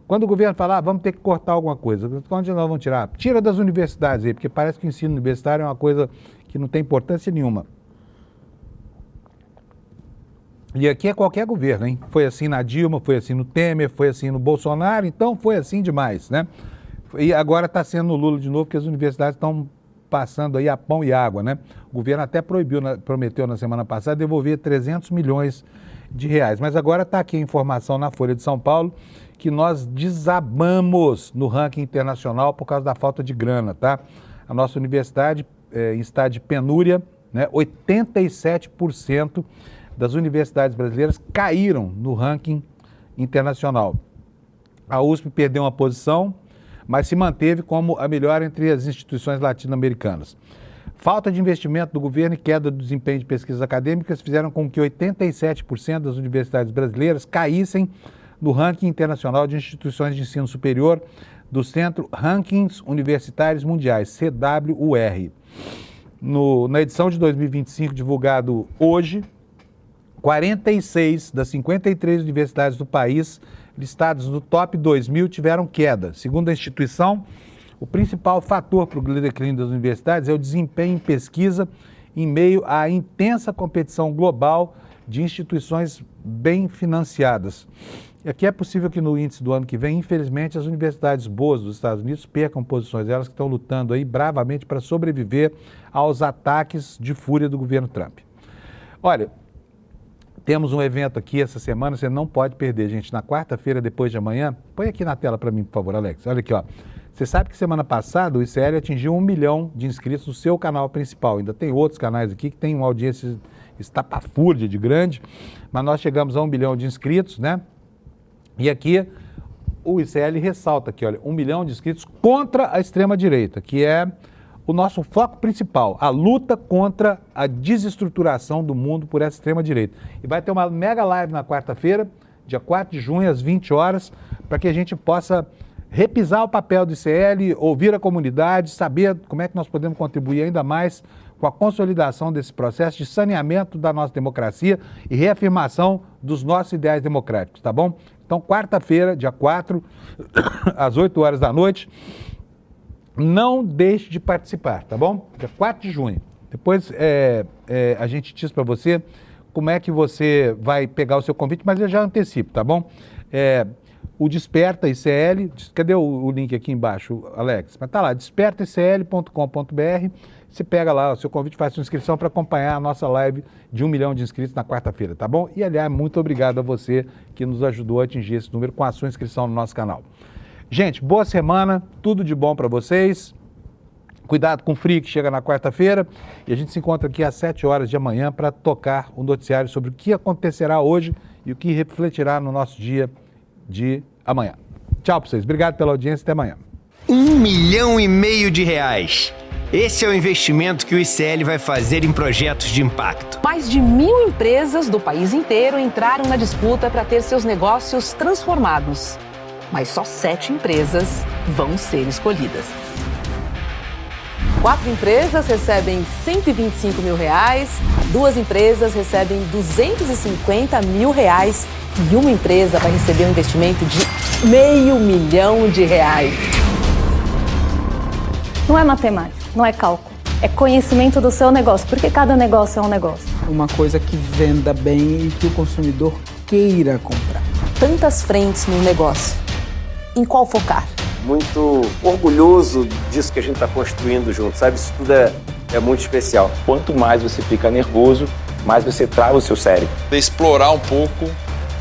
Quando o governo fala, vamos ter que cortar alguma coisa, onde nós vamos tirar? Tira das universidades aí, porque parece que o ensino universitário é uma coisa que não tem importância nenhuma. E aqui é qualquer governo, hein? Foi assim na Dilma, foi assim no Temer, foi assim no Bolsonaro, então foi assim demais, né? E agora está sendo no Lula de novo, porque as universidades estão passando aí a pão e água, né? O governo até prometeu na semana passada devolver 300 milhões de reais. Mas agora está aqui a informação na Folha de São Paulo que nós desabamos no ranking internacional por causa da falta de grana, tá? A nossa universidade, em estado de penúria, né? 87% das universidades brasileiras caíram no ranking internacional. A USP perdeu uma posição, mas se manteve como a melhor entre as instituições latino-americanas. Falta de investimento do governo e queda do desempenho de pesquisas acadêmicas fizeram com que 87% das universidades brasileiras caíssem no ranking internacional de instituições de ensino superior do Centro Rankings Universitários Mundiais, CWUR. Na edição de 2025, divulgado hoje, 46 das 53 universidades do país listadas no top 2000 tiveram queda. Segundo a instituição, o principal fator para o declínio das universidades é o desempenho em pesquisa em meio à intensa competição global de instituições bem financiadas. E aqui é possível que no índice do ano que vem, infelizmente, as universidades boas dos Estados Unidos percam posições, elas que estão lutando aí bravamente para sobreviver aos ataques de fúria do governo Trump. Olha, Temos um evento aqui essa semana, você não pode perder, gente. Na quarta-feira, depois de amanhã, põe aqui na tela para mim, por favor, Alex. Olha aqui, ó. Você sabe que semana passada o ICL atingiu 1 milhão de inscritos no seu canal principal. Ainda tem outros canais aqui que tem uma audiência estapafúrdia de grande, mas nós chegamos a 1 milhão de inscritos, né? E aqui o ICL ressalta aqui, olha, 1 milhão de inscritos contra a extrema-direita, que é o nosso foco principal, a luta contra a desestruturação do mundo por essa extrema-direita. E vai ter uma mega live na quarta-feira, dia 4 de junho, às 20 horas, para que a gente possa repisar o papel do ICL, ouvir a comunidade, saber como é que nós podemos contribuir ainda mais com a consolidação desse processo de saneamento da nossa democracia e reafirmação dos nossos ideais democráticos, tá bom? Então, quarta-feira, dia 4, às 8 horas da noite, não deixe de participar, tá bom? Dia 4 de junho. Depois a gente diz para você como é que você vai pegar o seu convite, mas eu já antecipo, tá bom? O Desperta ICL, cadê o link aqui embaixo, Alex? Mas tá lá, despertaicl.com.br, você pega lá o seu convite, faz sua inscrição para acompanhar a nossa live de 1 milhão de inscritos na quarta-feira, tá bom? E, aliás, muito obrigado a você que nos ajudou a atingir esse número com a sua inscrição no nosso canal. Gente, boa semana, tudo de bom para vocês. Cuidado com o frio que chega na quarta-feira e a gente se encontra aqui às 7 horas de amanhã para tocar um noticiário sobre o que acontecerá hoje e o que refletirá no nosso dia de amanhã. Tchau para vocês, obrigado pela audiência, até amanhã. R$1,5 milhão de reais. Esse é o investimento que o ICL vai fazer em projetos de impacto. Mais de 1.000 empresas do país inteiro entraram na disputa para ter seus negócios transformados. Mas só 7 empresas vão ser escolhidas. 4 empresas recebem R$125 mil, 2 empresas recebem R$250 mil e uma empresa vai receber um investimento de R$500 milhão. Não é matemática, não é cálculo, é conhecimento do seu negócio, porque cada negócio é um negócio. Uma coisa que venda bem e que o consumidor queira comprar. Tantas frentes no negócio. Em qual focar? Muito orgulhoso disso que a gente está construindo junto, sabe? Isso tudo é muito especial. Quanto mais você fica nervoso, mais você trava o seu cérebro. Explorar um pouco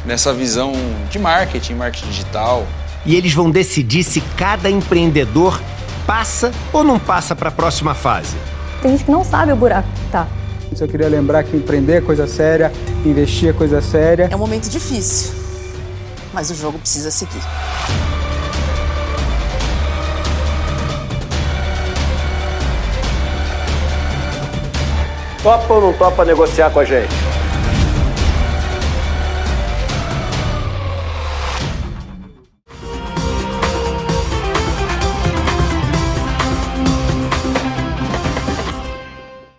nessa visão de marketing digital. E eles vão decidir se cada empreendedor passa ou não passa para a próxima fase. Tem gente que não sabe o buraco que tá. Eu queria lembrar que empreender é coisa séria, investir é coisa séria. É um momento difícil, mas o jogo precisa seguir. Topa ou não topa negociar com a gente?